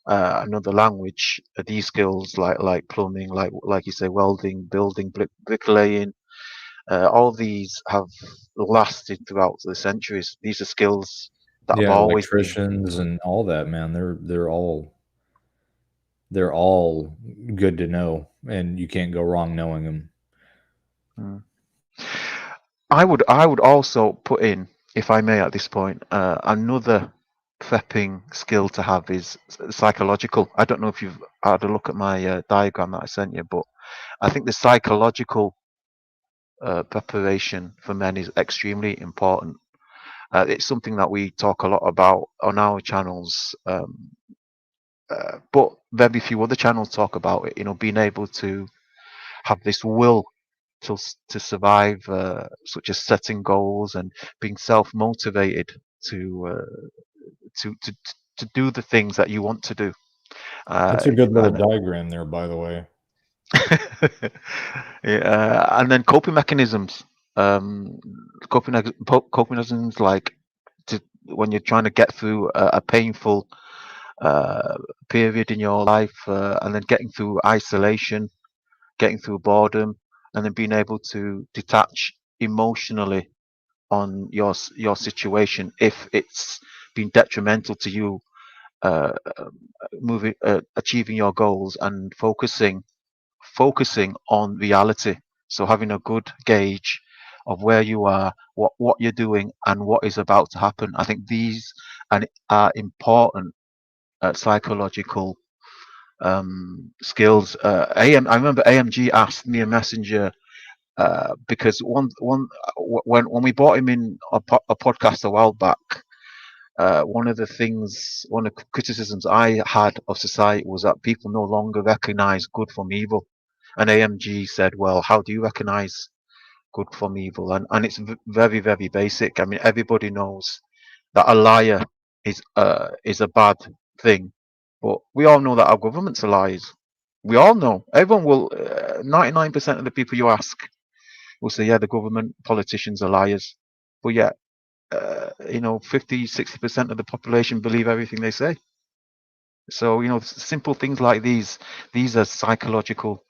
another language, these skills like plumbing, like you say, welding, building, bricklaying, all these have lasted throughout the centuries. These are skills that have Yeah, always been. electricians and all that, man. They're all good to know, and you can't go wrong knowing them. Mm. I would also put in, if I may, at this point, another prepping skill to have is psychological. I don't know if you've had a look at my diagram that I sent you, but I think the psychological preparation for men is extremely important. It's something that we talk a lot about on our channels, but very few other channels talk about it. You know, being able to have this will to survive, such as setting goals and being self motivated to to to to do the things that you want to do. That's a good little And diagram there, by the way. yeah, and then coping mechanisms. Um, coping mechanisms like when you're trying to get through a painful uh, period in your life, and then getting through isolation, getting through boredom, and then being able to detach emotionally on your situation if it's been detrimental to you, uh, moving achieving your goals, and focusing on reality. So having a good gauge of where you are, what you're doing, and what is about to happen. I think these are important psychological skills. I remember AMG asked me a messenger, because when we brought him in a podcast a while back, one of the criticisms I had of society was that people no longer recognize good from evil. And AMG said, well, how do you recognize good from evil? And it's very, very basic. I mean, everybody knows that a liar is a bad thing, but we all know that our governments are liars. We all know. Everyone will. 99% of the people you ask will say, yeah, the government, politicians are liars. But yet, 50, 60% of the population believe everything they say. So, simple things like these are psychological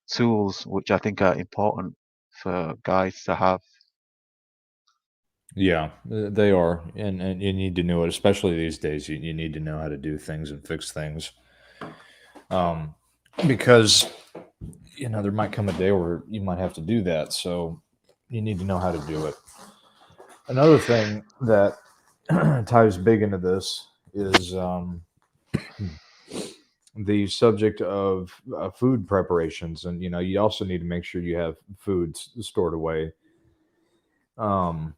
tools which I think are important for guys to have. Yeah, they are, and you need to know it, especially these days. You need to know how to do things and fix things, um, because there might come a day where you might have to do that. So you need to know how to do it. Another thing that ties big into this is the subject of food preparations, and you also need to make sure you have food stored away. Um,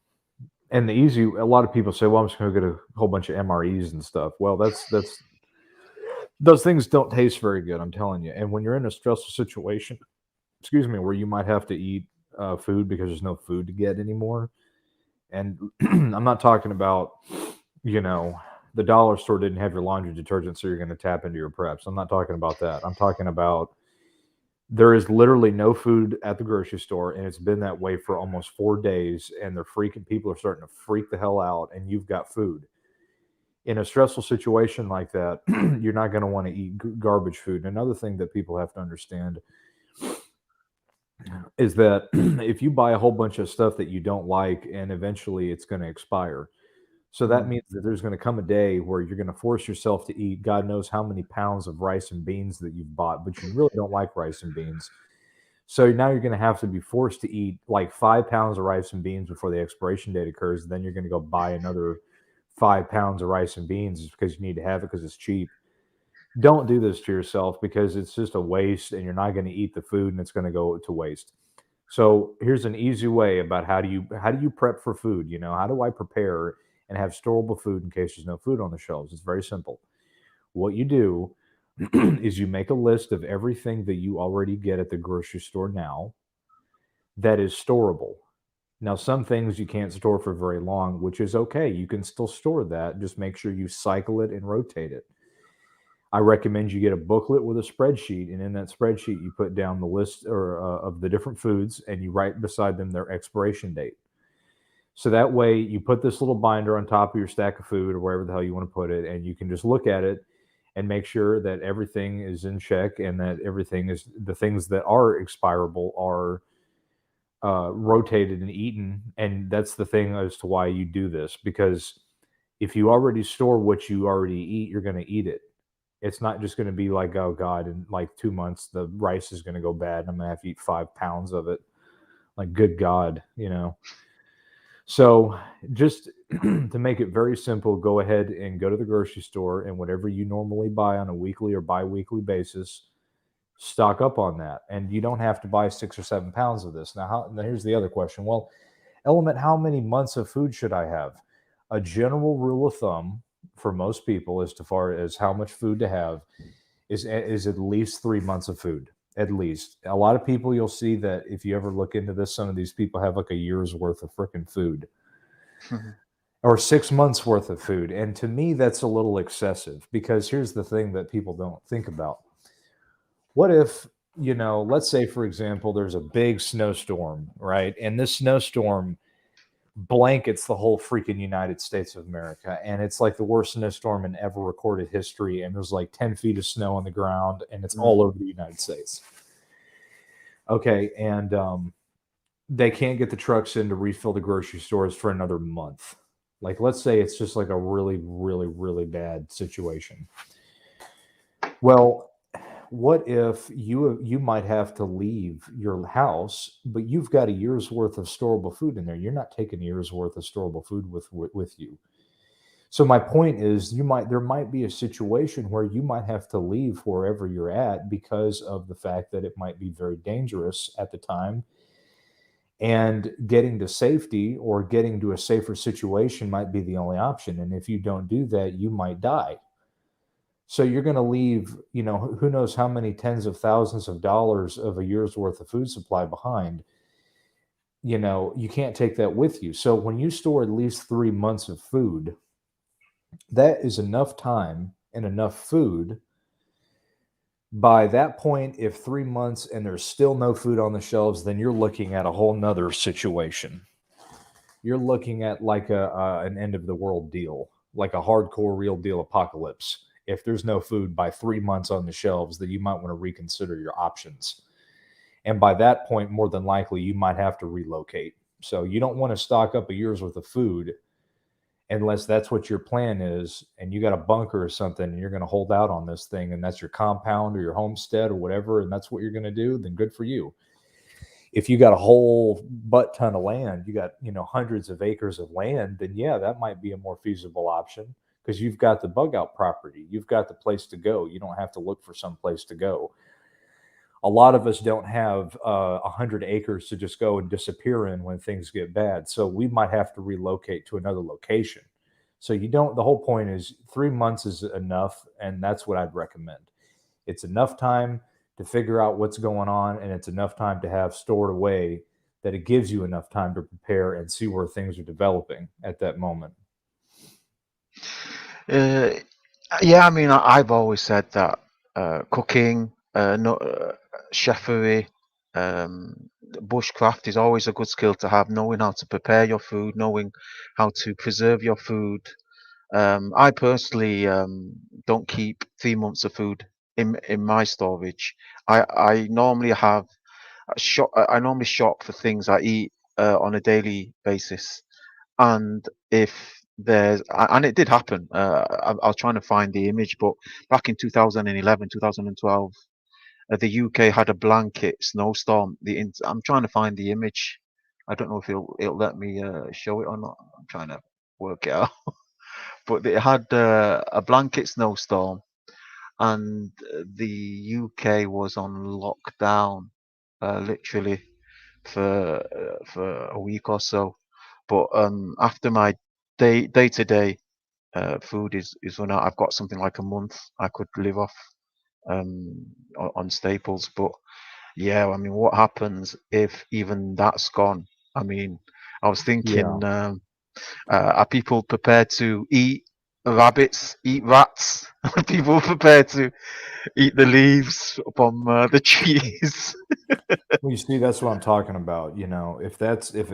and a lot of people say, "Well, I'm just going to get a whole bunch of MREs and stuff." Well, that's those things don't taste very good. I'm telling you. And when you're in a stressful situation, excuse me, where you might have to eat food because there's no food to get anymore, and I'm not talking about you know the dollar store didn't have your laundry detergent, so you're going to tap into your preps. I'm not talking about that. I'm talking about there is literally no food at the grocery store, and it's been that way for almost 4 days. And people are starting to freak the hell out, and you've got food. In a stressful situation like that, you're not going to want to eat garbage food. And another thing that people have to understand is that if you buy a whole bunch of stuff that you don't like, and eventually it's going to expire. So that Mm, means that there's going to come a day where you're going to force yourself to eat God knows how many pounds of rice and beans that you've bought, but you really don't like rice and beans. So now you're going to have to be forced to eat like 5 pounds of rice and beans before the expiration date occurs. Then you're going to go buy another 5 pounds of rice and beans because you need to have it because it's cheap. Don't do this to yourself because it's just a waste and you're not going to eat the food and it's going to go to waste. So here's an easy way about how do you prep for food? How do I prepare and have storable food in case there's no food on the shelves? It's very simple. What you do is you make a list of everything that you already get at the grocery store now that is storable. Now, some things you can't store for very long, which is okay. You can still store that. Just make sure you cycle it and rotate it. I recommend you get a booklet with a spreadsheet, and in that spreadsheet, you put down the list or of the different foods, and you write beside them their expiration date. So that way, you put this little binder on top of your stack of food or wherever the hell you want to put it, and you can just look at it and make sure that everything is in check and that everything is the things that are expirable are rotated and eaten. And that's the thing as to why you do this, because if you already store what you already eat, you're going to eat it. It's not just going to be like, oh God, in like 2 months, the rice is going to go bad and I'm going to have to eat 5 pounds of it. Like, good God, you know? So, just to make it very simple, go ahead and go to the grocery store and whatever you normally buy on a weekly or bi-weekly basis, stock up on that. And you don't have to buy 6 or 7 pounds of this. Now here's the other question. Well, Element, how many months of food should I have? A general rule of thumb for most people as to far as how much food to have is at least 3 months of food. At least. A lot of people, you'll see that if you ever look into this, some of these people have like a year's worth of freaking food or 6 months worth of food. And to me, that's a little excessive, because here's the thing that people don't think about. What if, let's say, for example, there's a big snowstorm, right? And this snowstorm blankets the whole freaking United States of America. And it's like the worst snowstorm in ever recorded history. And there's like 10 feet of snow on the ground, and it's all over the United States. Okay. And they can't get the trucks in to refill the grocery stores for another month. Like, let's say it's just like a really, really, really bad situation. Well, what if you might have to leave your house, but you've got a year's worth of storable food in there? You're not taking a year's worth of storable food with you. So my point is, there might be a situation where you might have to leave wherever you're at because of the fact that it might be very dangerous at the time, and getting to safety or getting to a safer situation might be the only option. And if you don't do that, you might die. So you're going to leave, who knows how many tens of thousands of dollars of a year's worth of food supply behind. You can't take that with you. So when you store at least 3 months of food, that is enough time and enough food. By that point, if 3 months and there's still no food on the shelves, then you're looking at a whole nother situation. You're looking at like an end of the world deal, like a hardcore real deal apocalypse. If there's no food by 3 months on the shelves, then you might want to reconsider your options. And by that point, more than likely, you might have to relocate. So you don't want to stock up a year's worth of food unless that's what your plan is, and you got a bunker or something, and you're going to hold out on this thing, and that's your compound or your homestead or whatever, and that's what you're going to do, then good for you. If you got a whole butt ton of land, you got, hundreds of acres of land, then yeah, that might be a more feasible option, because you've got the bug out property. You've got the place to go. You don't have to look for some place to go. A lot of us don't have 100 acres to just go and disappear in when things get bad. So we might have to relocate to another location. So the whole point is 3 months is enough. And that's what I'd recommend. It's enough time to figure out what's going on, and it's enough time to have stored away that it gives you enough time to prepare and see where things are developing at that moment. Yeah, I mean, I've always said that cooking, chefery, bushcraft is always a good skill to have, knowing how to prepare your food, knowing how to preserve your food. I personally don't keep 3 months of food in my storage. I normally have I normally shop for things I eat on a daily basis, and if and it did happen. I was trying to find the image, but back in 2011, 2012, the UK had a blanket snowstorm. I'm trying to find the image. I don't know if it'll let me show it or not. I'm trying to work it out. But it had a blanket snowstorm, and the UK was on lockdown, literally for a week or so. But after my day to day food is run out, I've got something like a month I could live off on staples. But yeah, I mean, what happens if even that's gone? I mean, I was Yeah. thinking, are people prepared to eat rabbits eat rats. People were prepared to eat the leaves from the trees. Well, you see, that's what I'm talking about.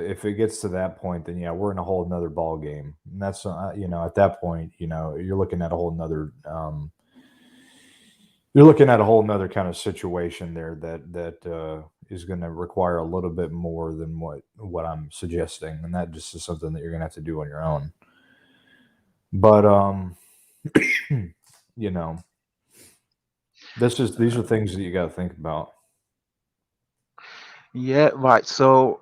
If it gets to that point, then yeah, we're in a whole nother ball game. And that's at that point, you're looking at a whole nother you're looking at a whole nother kind of situation there that is going to require a little bit more than what I'm suggesting, and that just is something that you're going to have to do on your own. But you know, these are things that you got to think about. Yeah, right. So,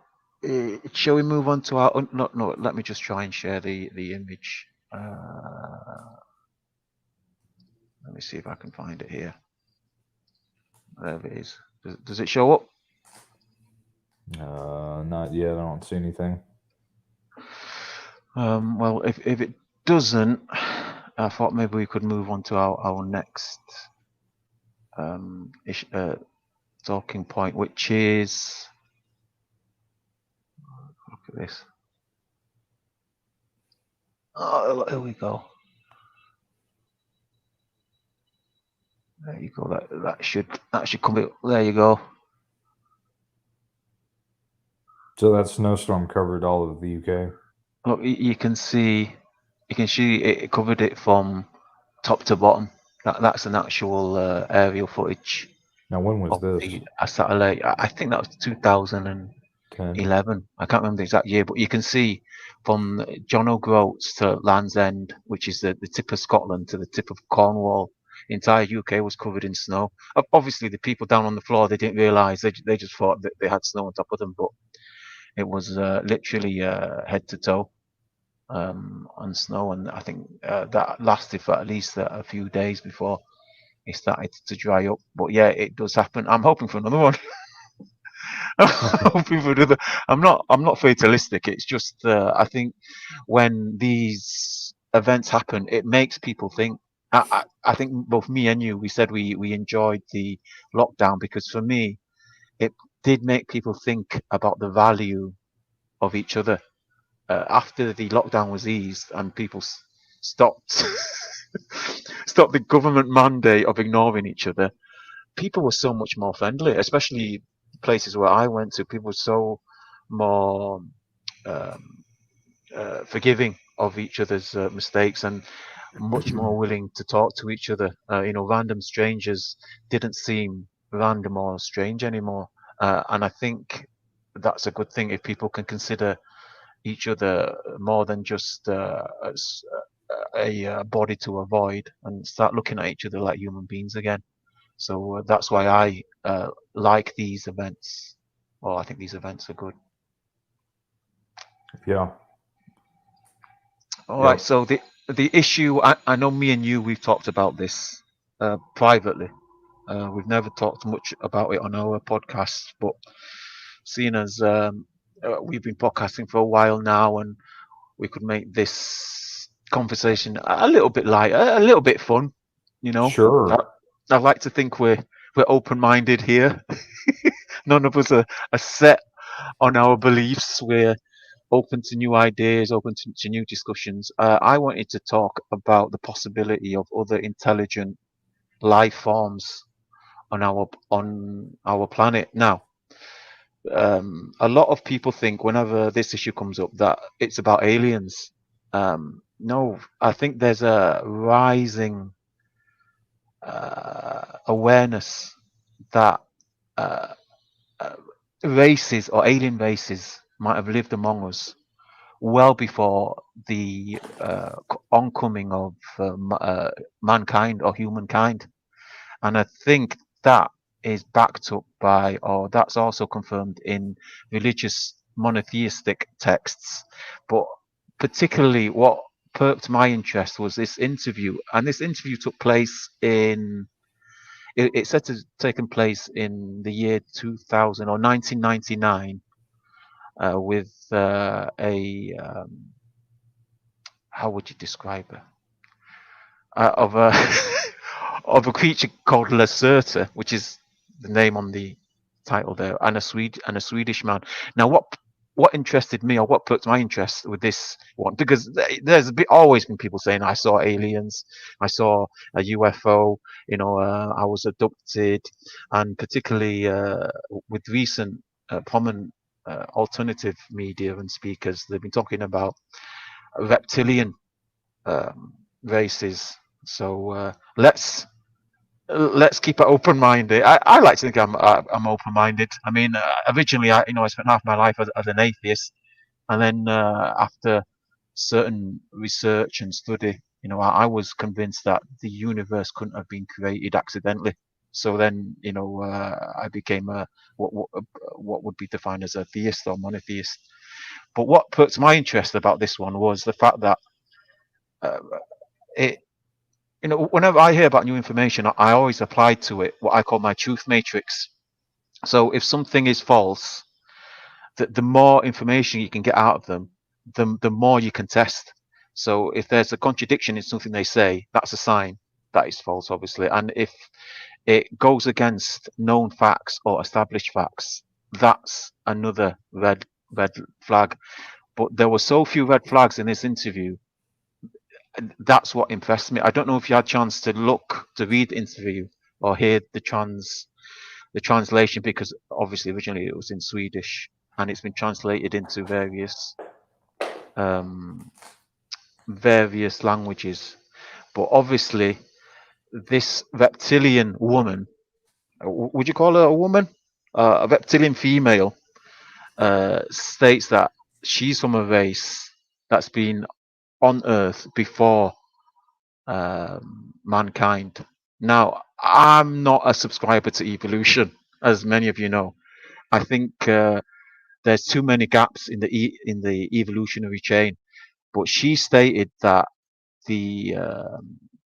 shall we move on to our? No, no. Let me just try and share the image. Let me see if I can find it here. There it is. Does it show up? Not yet. I don't see anything. Well, if it doesn't, I thought maybe we could move on to our next talking point, which is, look at this. Oh, here we go. There you go. That should come out. There you go. So that snowstorm covered all of the UK. Look, you can see it covered it from top to bottom. That's an actual aerial footage Now, when was of this? a satellite. I think that was 2011. 10. I can't remember the exact year, but you can see from John O'Groats to Land's End, which is the tip of Scotland, to the tip of Cornwall. The entire UK was covered in snow. Obviously, the people down on the floor, they didn't realise. They just thought that they had snow on top of them, but it was literally head to toe on snow, and I think that lasted for at least a few days before it started to dry up. But yeah, it does happen. I'm hoping for another one. I'm hoping for another. I'm not fatalistic. It's just I think when these events happen, it makes people think. I think both me and you, we said we enjoyed the lockdown because for me, it did make people think about the value of each other. After the lockdown was eased and people stopped stopped the government mandate of ignoring each other, people were so much more friendly, especially places where I went to. People were so more um, forgiving of each other's mistakes and much more willing to talk to each other. Random strangers didn't seem random or strange anymore. And I think that's a good thing if people can consider each other more than just as a body to avoid and start looking at each other like human beings again. So that's why I like these events. Well, I think these events are good. Yeah. All Yep. right. So the issue, I know me and you, we've talked about this privately. We've never talked much about it on our podcast, but seeing as we've been podcasting for a while now, and we could make this conversation a little bit light, a little bit fun. Sure. I like to think we're open-minded here. None of us are set on our beliefs. We're open to new ideas, open to new discussions. I wanted to talk about the possibility of other intelligent life forms on our planet. Now, a lot of people think whenever this issue comes up that it's about aliens. No, I think there's a rising awareness that uh, uh, races or alien races might have lived among us well before the oncoming of mankind or humankind. And I think that is backed up by, or that's also confirmed in religious monotheistic texts. But particularly what perked my interest was this interview. And this interview took place it's said to have taken place in the year 2000 or 1999 with how would you describe her? Of a of a creature called Lacerta, which is the name on the title there, and a Swedish man. Now, what interested me, or what perked my interest with this one, because there's always been people saying I saw aliens, I saw a UFO, I was abducted, and particularly with recent prominent alternative media and speakers, they've been talking about reptilian um, races. So let's keep it open-minded. I like to think I'm open-minded. I mean, originally, I spent half my life as an atheist, and then after certain research and study, I was convinced that the universe couldn't have been created accidentally. So then, I became what would be defined as a theist or monotheist. But what perked my interest about this one was the fact that uh, it whenever I hear about new information, I always apply to it what I call my truth matrix. So if something is false, the more information you can get out of them, the more you can test. So if there's a contradiction in something they say, that's a sign that is false, obviously. And if it goes against known facts or established facts, that's another red flag. But there were so few red flags in this interview. That's what impressed me. I don't know if you had a chance to read the interview or hear the translation, because obviously originally it was in Swedish and it's been translated into um, various languages. But obviously, this reptilian woman, would you call her a woman? A reptilian female, states that she's from a race that's been on Earth before mankind. Now, I'm not a subscriber to evolution, as many of you know. I think there's too many gaps in the evolutionary chain. But she stated that the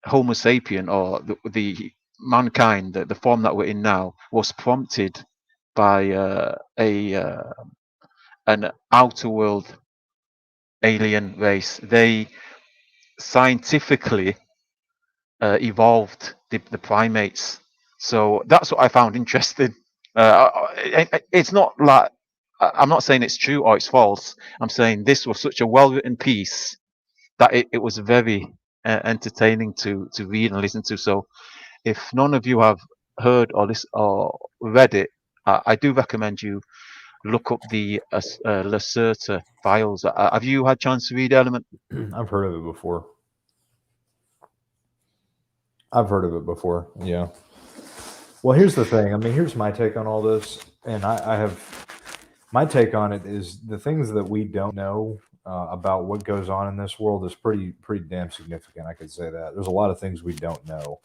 Homo sapien, or the mankind, the form that we're in now, was prompted by a an outer world alien race. They scientifically evolved the primates. So that's what I found interesting. It's not like I'm not saying it's true or it's false. I'm saying this was such a well-written piece that it was very entertaining to read and listen to. So if none of you have heard or read it, I do recommend you look up the Lacerta files. Have you had a chance to read Element? I've heard of it before. I've heard of it before. Yeah. Well, here's the thing. I mean, here's my take on all this, and I have my take on it is the things that we don't know about what goes on in this world is pretty damn significant. I could say that there's a lot of things we don't know,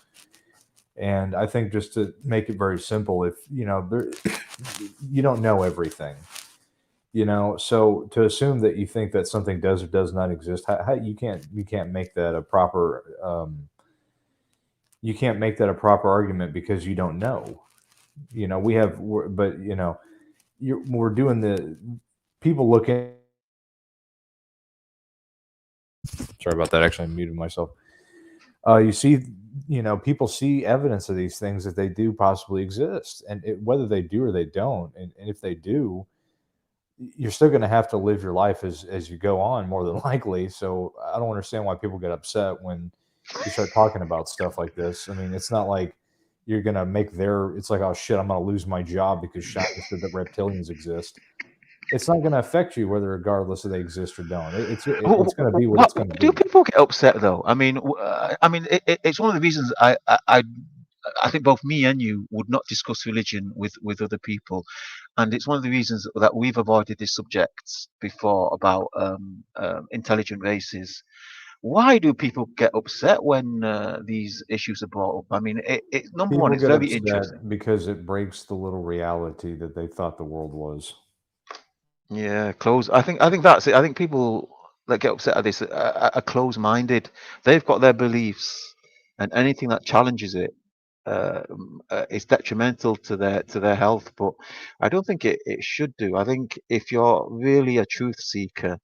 and I think just to make it very simple, if you don't know everything, so to assume that you think that something does or does not exist, how you can't make that a proper you can't make that a proper argument because you don't know. But we're doing the people looking. Sorry about that. Actually, I muted myself. You see, people see evidence of these things that they do possibly exist, and whether they do or they don't, and if they do, you're still going to have to live your life as you go on, more than likely. So I don't understand why people get upset when you start talking about stuff like this. I mean, it's not like you're going to make it's like, oh shit, I'm going to lose my job because Shaka said that reptilians exist. It's not going to affect you whether regardless if they exist or don't. It's going to be what What it's going to do be. people get upset though? I mean, it's one of the reasons I think both me and you would not discuss religion with other people, and it's one of the reasons that we've avoided this subject before about intelligent races. Why do people get upset when these issues are brought up? I mean, number one, People it's get very interesting. upset because it breaks the little reality that they thought the world was. Yeah, close. I think that's it. I think people that get upset at this are close-minded. They've got their beliefs, and anything that challenges it is detrimental to their health. But I don't think it should do. I think if you're really a truth seeker,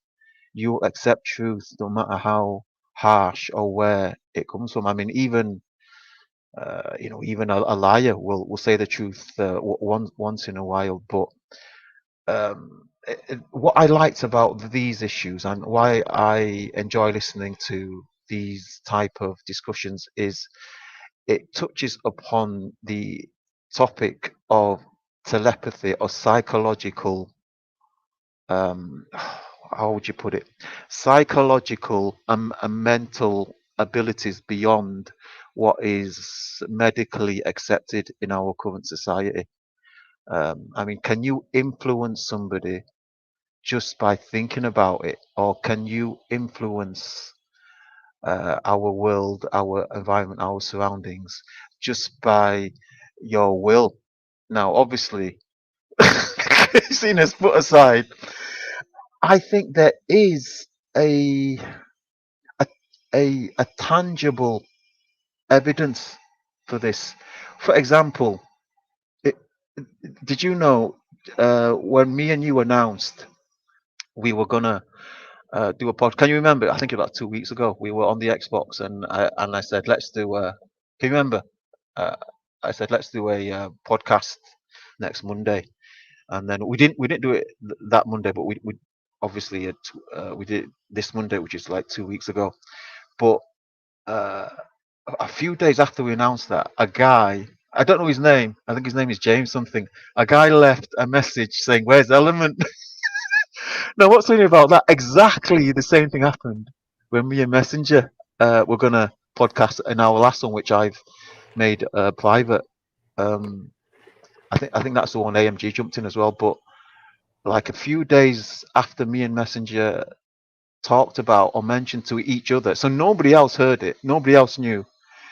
you'll accept truth no matter how harsh or where it comes from. I mean, even a liar will say the truth once in a while, but what I liked about these issues and why I enjoy listening to these type of discussions is it touches upon the topic of telepathy or psychological, how would you put it, psychological and mental abilities beyond what is medically accepted in our current society. I mean, can you influence somebody just by thinking about it, or can you influence our world, our environment, our surroundings just by your will? Now, obviously, seen as put aside, I think there is a a, a tangible evidence for this. For example, it, did you know when me and you announced we were gonna do a pod? Can you remember? I think about 2 weeks ago, we were on the Xbox, and I said, let's do. Can you remember? Uh, I said, let's do a podcast next Monday, and then we didn't do it that Monday, but we obviously we did it this Monday, which is like 2 weeks ago. But uh, a few days after we announced that, a guy, I don't know his name, I think his name is James something, a guy left a message saying, "Where's Element?" Now, what's funny about that? Exactly the same thing happened when me and Messenger were gonna podcast in our last one, which I've made private. Um, I think that's the one AMG jumped in as well. But like a few days after me and Messenger talked about or mentioned to each other, so nobody else heard it, nobody else knew.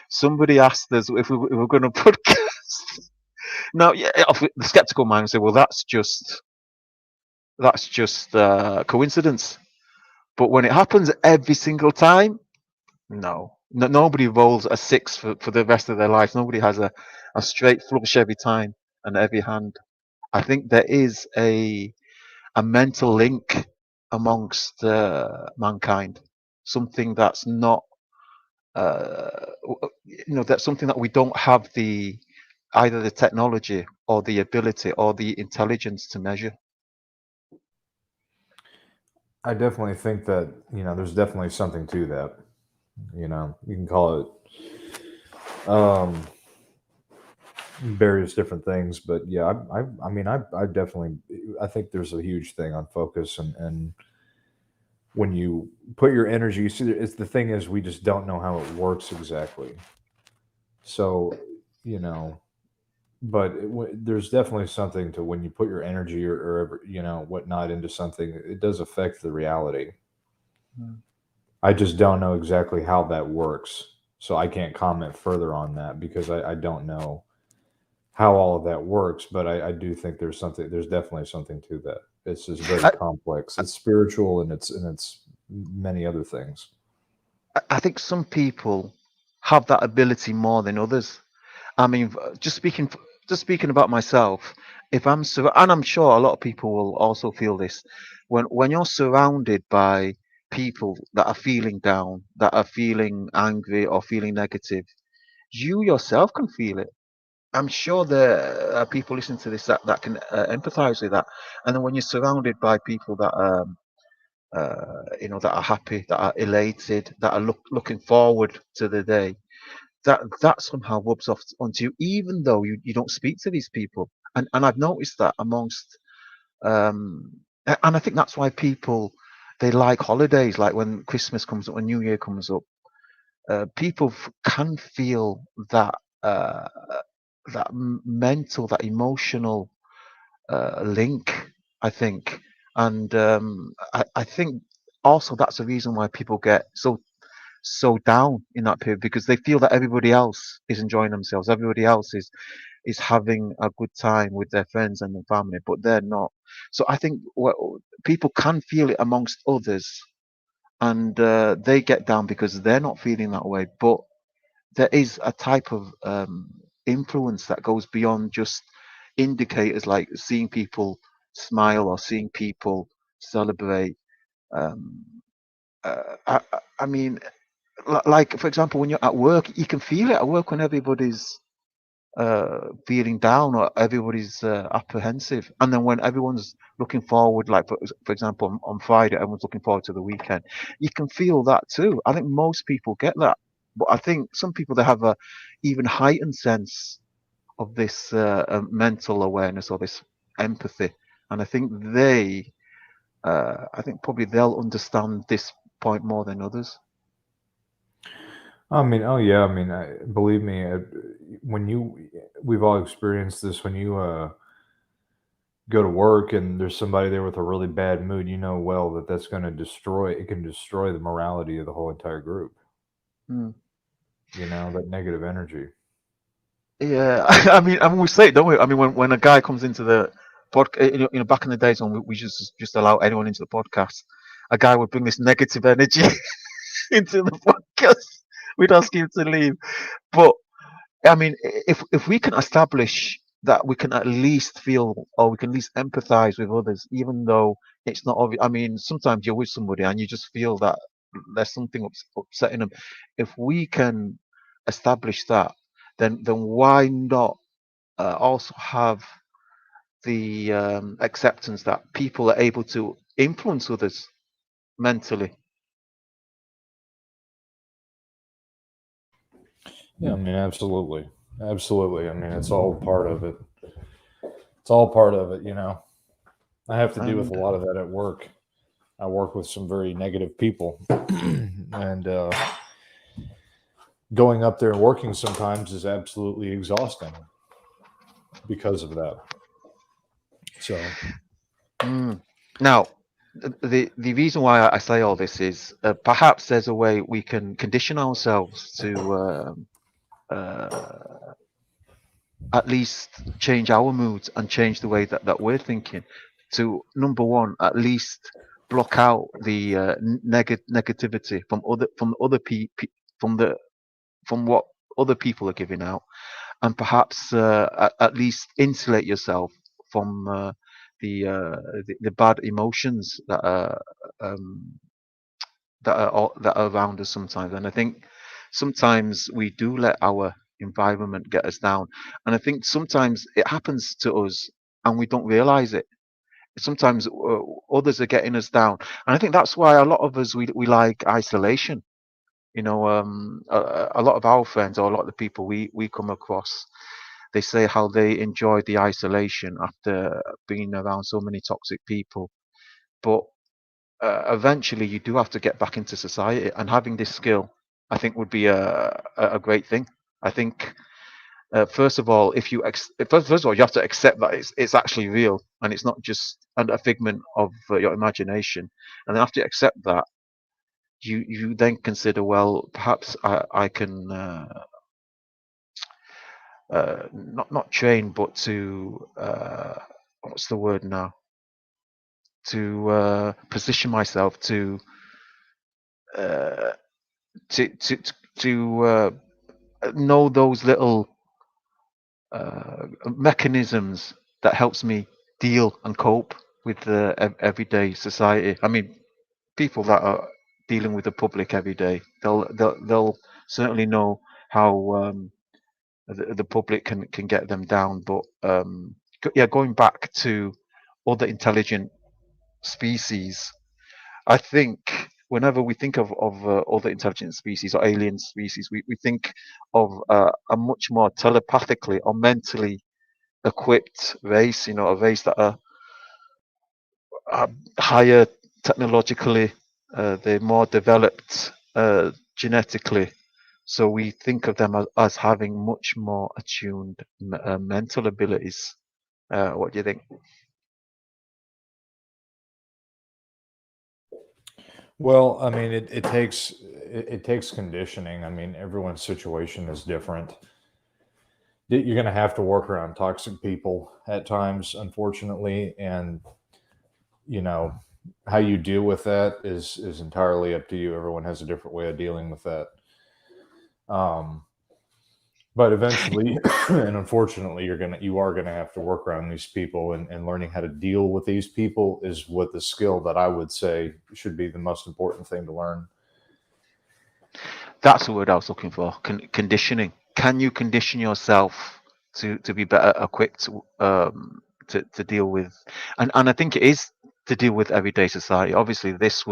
Somebody asked us if we were going to podcast. Now, yeah, the skeptical mind would say, "Well, that's just coincidence." But when it happens every single time, no, nobody rolls a six for the rest of their life. Nobody has a straight flush every time and every hand. I think there is a mental link amongst mankind, something that's not, that's something that we don't have the either the technology or the ability or the intelligence to measure. I definitely think that there's definitely something to that. You can call it various different things, but yeah, I mean, I definitely, I think there's a huge thing on focus, and when you put your energy, you see, it's the thing is we just don't know how it works exactly. So, you know, but there's definitely something to when you put your energy or whatnot into something, it does affect the reality. Mm. I just don't know exactly how that works, so I can't comment further on that because I don't know how all of that works. But I do think there's something. There's definitely something to that. It's just very I, complex. It's spiritual and it's many other things. I think some people have that ability more than others. I mean, just speaking about myself, if and I'm sure a lot of people will also feel this, when you're surrounded by people that are feeling down, that are feeling angry or feeling negative, you yourself can feel it. I'm sure there are people listening to this that can empathize with that. And then when you're surrounded by people that that are happy, that are elated, that are looking forward to the day, that somehow rubs off onto you, even though you don't speak to these people. And I've noticed that amongst and I think that's why people they like holidays, like when Christmas comes up, when New Year comes up. People can feel that uh, mental, that emotional link, I think, and I think also that's the reason why people get so down in that period because they feel that everybody else is enjoying themselves, everybody else is having a good time with their friends and their family, but they're not. So I think people can feel it amongst others, and they get down because they're not feeling that way. But there is a type of influence that goes beyond just indicators like seeing people smile or seeing people celebrate. Um, I mean, like for example, when you're at work, you can feel it at work when everybody's feeling down, or everybody's apprehensive. And then when everyone's looking forward, like for example, on Friday, everyone's looking forward to the weekend. You can feel that too. I think most people get that, but I think some people, they have a even heightened sense of this mental awareness or this empathy, and I think probably they'll understand this point more than others. I mean, oh yeah, I mean, believe me, when we've all experienced this. When you go to work and there's somebody there with a really bad mood, you know well that that's going to destroy. It can destroy the morality of the whole entire group. Hmm. You know, that negative energy. Yeah, I mean, we say it, don't we? I mean, when a guy comes into the podcast, back in the days when we just allow anyone into the podcast, a guy would bring this negative energy into the podcast. We'd ask him to leave. But I mean, if we can establish that we can at least feel, or we can at least empathize with others, even though it's not obvious. I mean, sometimes you're with somebody and you just feel that there's something upsetting them. If we can establish that, then why not also have the acceptance that people are able to influence others mentally? Yeah, I mean, absolutely, absolutely. I mean, it's all part of it. It's all part of it. You know, I have to deal with a And lot of that at work. I work with some very negative people, and going up there and working sometimes is absolutely exhausting because of that. So, mm, now, the reason why I say all this is perhaps there's a way we can condition ourselves to uh, at least change our moods and change the way that we're thinking. To number one, at least block out the negativity from other from the from what other people are giving out, and perhaps at least insulate yourself from the bad emotions um, that are around us sometimes. And I think sometimes we do let our environment get us down, and I think sometimes it happens to us and we don't realize it. Sometimes others are getting us down, and I think that's why a lot of us we like isolation. A lot of our friends, or a lot of the people we come across, they say how they enjoy the isolation after being around so many toxic people. But eventually, you do have to get back into society, and having this skill, I think, would be a great thing. I think first of all, if you first of all, you have to accept that it's actually real and it's not just a figment of your imagination. And then after you accept that, you then consider, well, perhaps I can not train, but to what's the word now? To position myself uh, to know those little mechanisms that helps me deal and cope with the everyday society. I mean, people that are dealing with the public every day, they'll certainly know how the public can get them down. But yeah, going back to other intelligent species, I think whenever we think of other intelligent species or alien species, we think of a much more telepathically or mentally equipped race. A race that are higher technologically, they're more developed genetically. So we think of them as having much more attuned mental abilities. What do you think? well, I mean, it takes conditioning. I mean, everyone's situation is different. You're going to have to work around toxic people at times, unfortunately, and you know how you deal with that is entirely up to you. Everyone has a different way of dealing with that. Um, but eventually, and unfortunately, you are gonna have to work around these people, and learning how to deal with these people is what the skill that I would say should be the most important thing to learn. That's the word I was looking for. Conditioning. Can you condition yourself to be better equipped to deal with, and I think it is to deal with everyday society. Obviously, this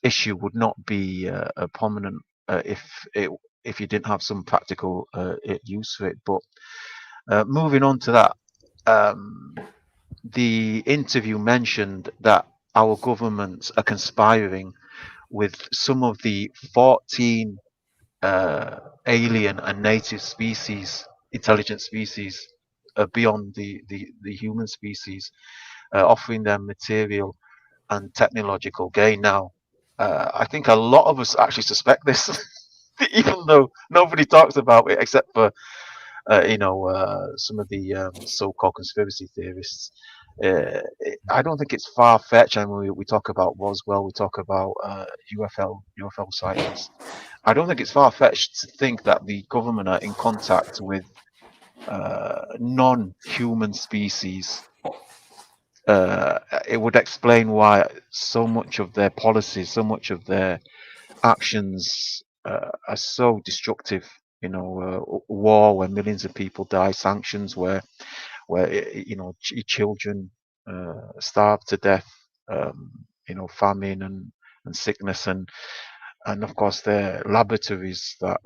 issue would not be prominent if it if you didn't have some practical use for it. But moving on to that, the interview mentioned that our governments are conspiring with some of the 14 alien and native species, intelligent species, beyond the human species, offering them material and technological gain. Now, I think a lot of us actually suspect this, even though nobody talks about it except for some of the so-called conspiracy theorists. I don't think it's far-fetched. I mean, we talk about Roswell, we talk about UFO sightings. I don't think it's far-fetched to think that the government are in contact with non-human species. It would explain why so much of their policies, so much of their actions are so destructive. War where millions of people die, sanctions where children starve to death, famine and sickness, and of course their laboratories that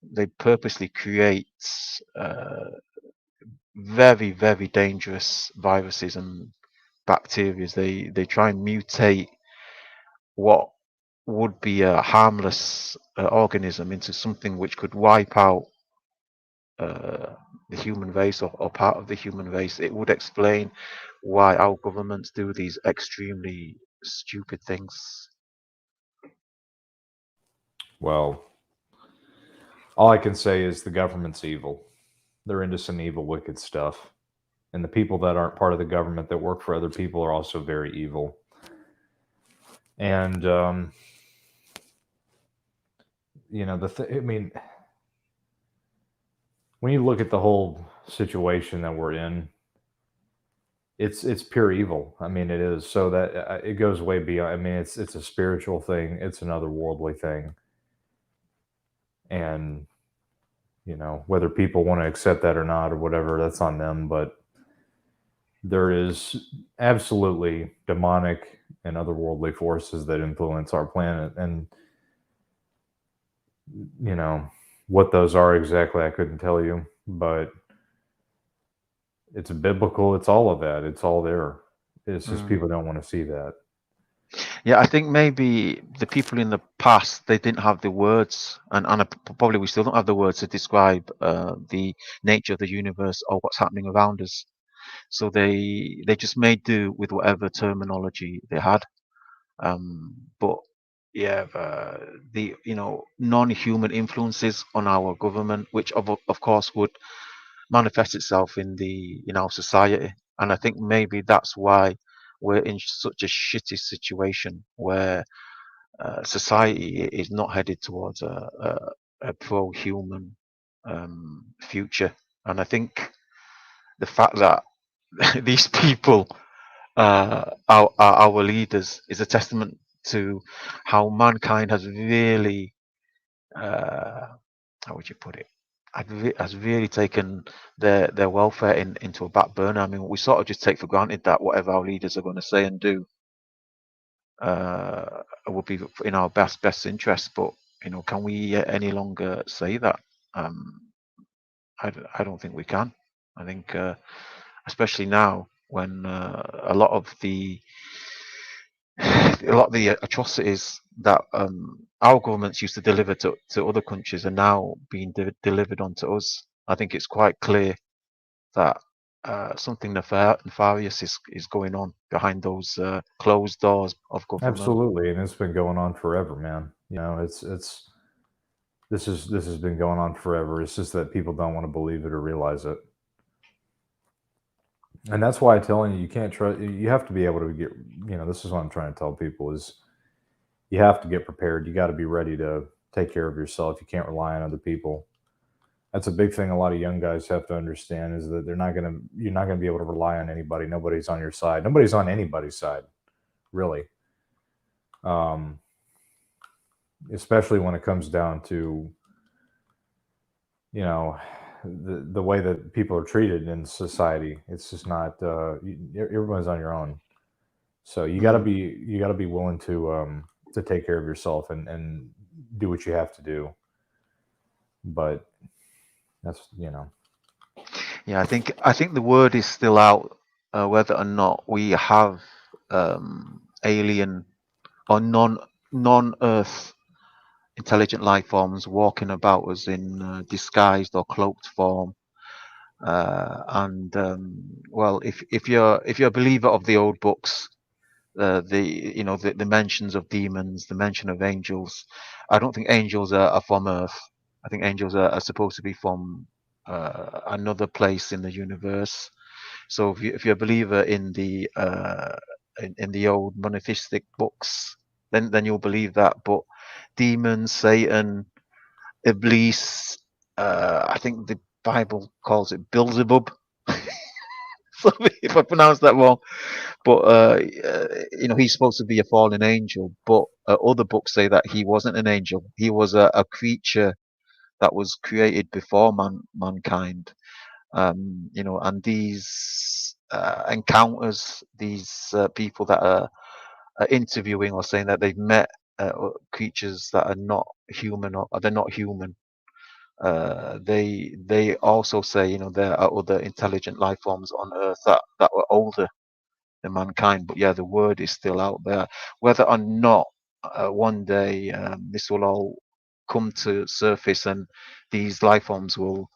they purposely create very very dangerous viruses and bacteria. They try and mutate what would be a harmless organism into something which could wipe out uh, the human race or part of the human race. It would explain why our governments do these extremely stupid things. Well, all I can say is the government's evil. They're into some evil, wicked stuff. And the people that aren't part of the government that work for other people are also very evil. And, I mean, when you look at the whole situation that we're in, it's pure evil. I mean, it is. So that it goes way beyond. I mean, it's a spiritual thing. It's an otherworldly thing. And whether people want to accept that or not or whatever, that's on them. But there is absolutely demonic and otherworldly forces that influence our planet, and what those are exactly, I couldn't tell you, but it's biblical. It's all of that. It's all there. It's just people don't want to see that. Yeah, I think maybe the people in the past they didn't have the words, and probably we still don't have the words to describe the nature of the universe or what's happening around us. So they just made do with whatever terminology they had. But yeah, the non-human influences on our government, which of course would manifest itself in our society, and I think maybe that's why we're in such a shitty situation where society is not headed towards a pro-human future. And I think the fact that these people our leaders is a testament to how mankind has really how would you put it has really taken their welfare into a back burner. I mean, we sort of just take for granted that whatever our leaders are going to say and do will be in our best interest. But can we any longer say that? Um, I don't think we can. I think especially now when a lot of the atrocities that our governments used to deliver to other countries are now being delivered onto us. I think it's quite clear that something nefarious is going on behind those closed doors of government. Absolutely, and it's been going on forever, man. It's this has been going on forever. It's just that people don't want to believe it or realize it. And that's why I'm telling you, you can't trust. You have to be able to get. This is what I'm trying to tell people is you have to get prepared. You got to be ready to take care of yourself. You can't rely on other people. That's a big thing. A lot of young guys have to understand is that you're not gonna be able to rely on anybody. Nobody's on your side. Nobody's on anybody's side, really. Um, Especially when it comes down to you know the way that people are treated in society. It's just not. Everyone's on your own, so you Mm. gotta be willing to take care of yourself and do what you have to do. But that's Yeah, I think the word is still out whether or not we have alien or non-Earth intelligent life forms walking about us in disguised or cloaked form. And well, if you're a believer of the old books, the the mentions of demons, the mention of angels, I don't think angels are from Earth. I think angels are supposed to be from another place in the universe. So if you're a believer in the old monotheistic books, then you'll believe that. But demons, Satan, Iblis, I think the Bible calls it Beelzebub. Sorry if I pronounced that wrong, but he's supposed to be a fallen angel. But other books say that he wasn't an angel. He was a creature that was created before mankind. And these encounters, these people that are interviewing or saying that they've met creatures that are not human, or they're not human. They also say, there are other intelligent life forms on Earth that were older than mankind. But yeah, the word is still out there. Whether or not one day this will all come to surface and these life forms will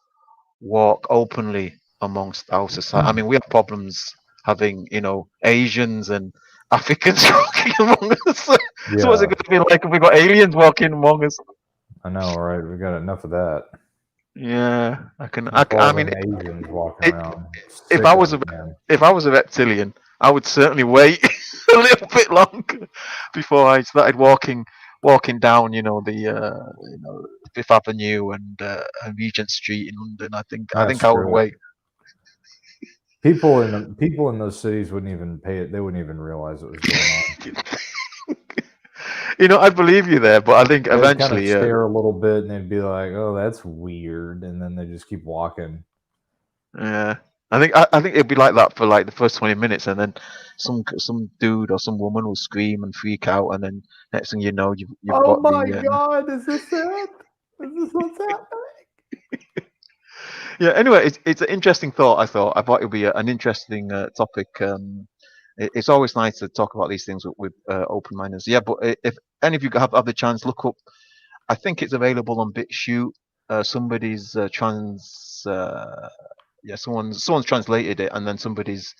walk openly amongst our society. I mean, we have problems having, Asians and Africans walking among us. So what's it yeah. going to be like if we got aliens walking among us? I know, right? We got enough of that. Yeah, I can. Enough of I all mean, them Asians walking it, around. if Sick I of was it, a man. if I was a reptilian, I would certainly wait a little bit longer before I started walking down, Fifth Avenue and Regent Street in London. I think That's I would true. wait. People in those cities wouldn't even pay it. They wouldn't even realize what was going on. I believe you there, but I think They'd kind of eventually, stare a little bit and they'd be like, "Oh, that's weird," and then they just keep walking. yeah. I think it'd be like that for like the first 20 minutes, and then some dude or some woman will scream and freak out, and then next thing you know, you've Oh got my the God! Is this it? Is this what's happening? yeah. Anyway, it's an interesting thought. I thought it would be an interesting topic. It's always nice to talk about these things with open mindedness. Yeah, but if any of you have the chance, look up. I think it's available on BitChute. Somebody's yeah, someone's translated it, and then somebody's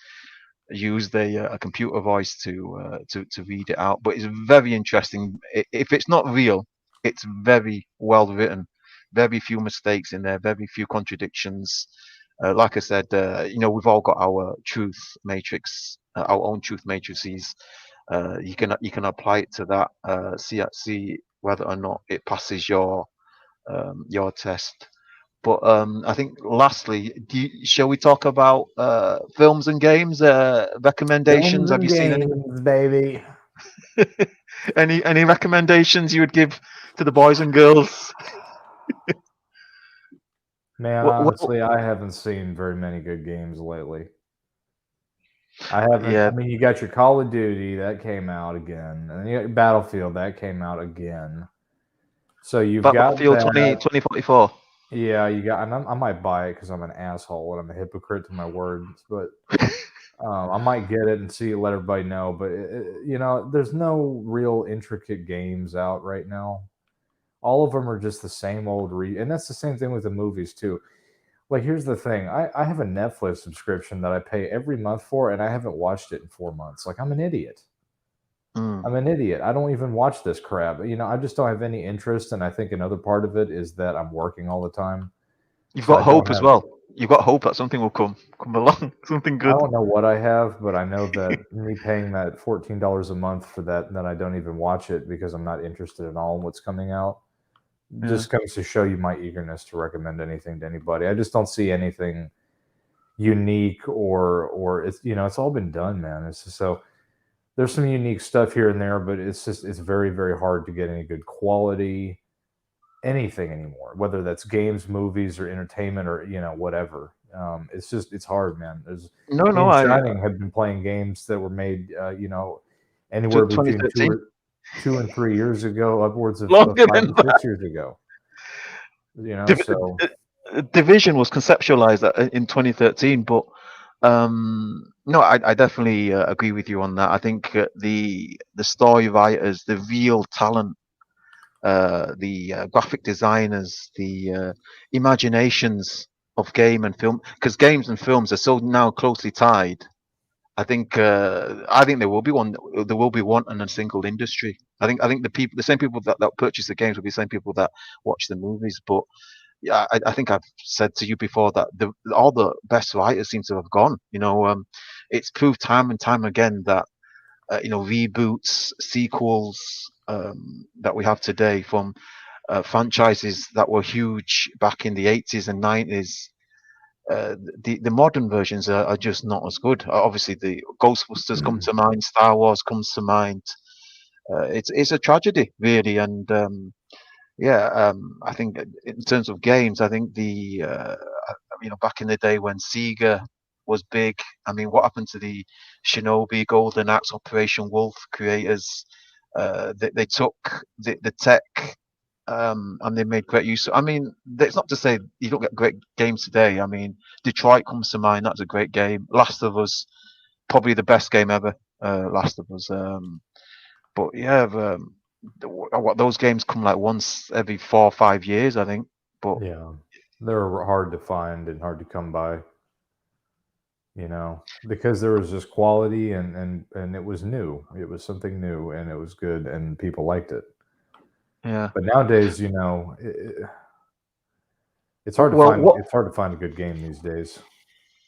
used a computer voice to read it out. But it's very interesting. If it's not real, it's very well written. Very few mistakes in there. Very few contradictions. Like I said, we've all got our truth matrix, our own truth matrices. You can apply it to that. See whether or not it passes your test. But I think lastly, shall we talk about films and games? Films Recommendations? Have and you seen any? games, baby. Any recommendations you would give to the boys and girls? Man, What, honestly, I haven't seen very many good games lately. I haven't. yeah, I mean, you got your Call of Duty that came out again, and you got Battlefield that came out again. So you've got Battlefield that. 2044. Yeah, you got. And I might buy it because I'm an asshole and I'm a hypocrite to my words, but I might get it and see, let everybody know. But there's no real intricate games out right now. All of them are just the same old and that's the same thing with the movies too. Like, here's the thing: I have a Netflix subscription that I pay every month for, and I haven't watched it in 4 months. Like, I'm an idiot. Mm. I'm an idiot. I don't even watch this crap. I just don't have any interest, and I think another part of it is that I'm working all the time, You've so got I don't hope as have. well. You've got hope that something will come along, something I good. don't know what I have, but I know that me paying that $14 a month for that, then I don't even watch it because I'm not interested at all in what's coming out. Yeah. Just comes to show you my eagerness to recommend anything to anybody. I just don't see anything unique or it's all been done, man. It's just so there's some unique stuff here and there, but it's very, very hard to get any good quality. anything anymore, whether that's games, movies, or entertainment, or whatever. It's hard, man. There's No, Me no, and I Shining have been playing games that were made, anywhere between 2013 two and 3 years ago, upwards of longer 5 than to that. 6 years ago. Div- So Division was conceptualized in 2013, but no, I definitely agree with you on that. I think the story writers, the real talent, the graphic designers, the imaginations of game and film, because games and films are so now closely tied. I think there will be one. There will be one in a single industry. I think the same people that purchase the games will be the same people that watch the movies. But yeah, I think I've said to you before that all the best writers seem to have gone. It's proved time and time again that reboots, sequels that we have today from franchises that were huge back in the 80s and 90s. The modern versions are just not as good. Obviously, the Ghostbusters come to mind, Star Wars comes to mind. It's a tragedy, really, and yeah, I think in terms of games, I think back in the day when Sega was big, I mean, what happened to the Shinobi, Golden Axe, Operation Wolf creators? They took the tech and they made great use. I mean, it's not to say you don't get great games today. I mean, Detroit comes to mind. That's a great game. Last of Us, probably the best game ever. Last of Us. But yeah, what those games come like once every 4 or 5 years, I think. But yeah, they're hard to find and hard to come by. Because there was just quality, and it was new. It was something new, and it was good, and people liked it. yeah, But nowadays, it's hard to well, find. what It's hard to find a good game these days.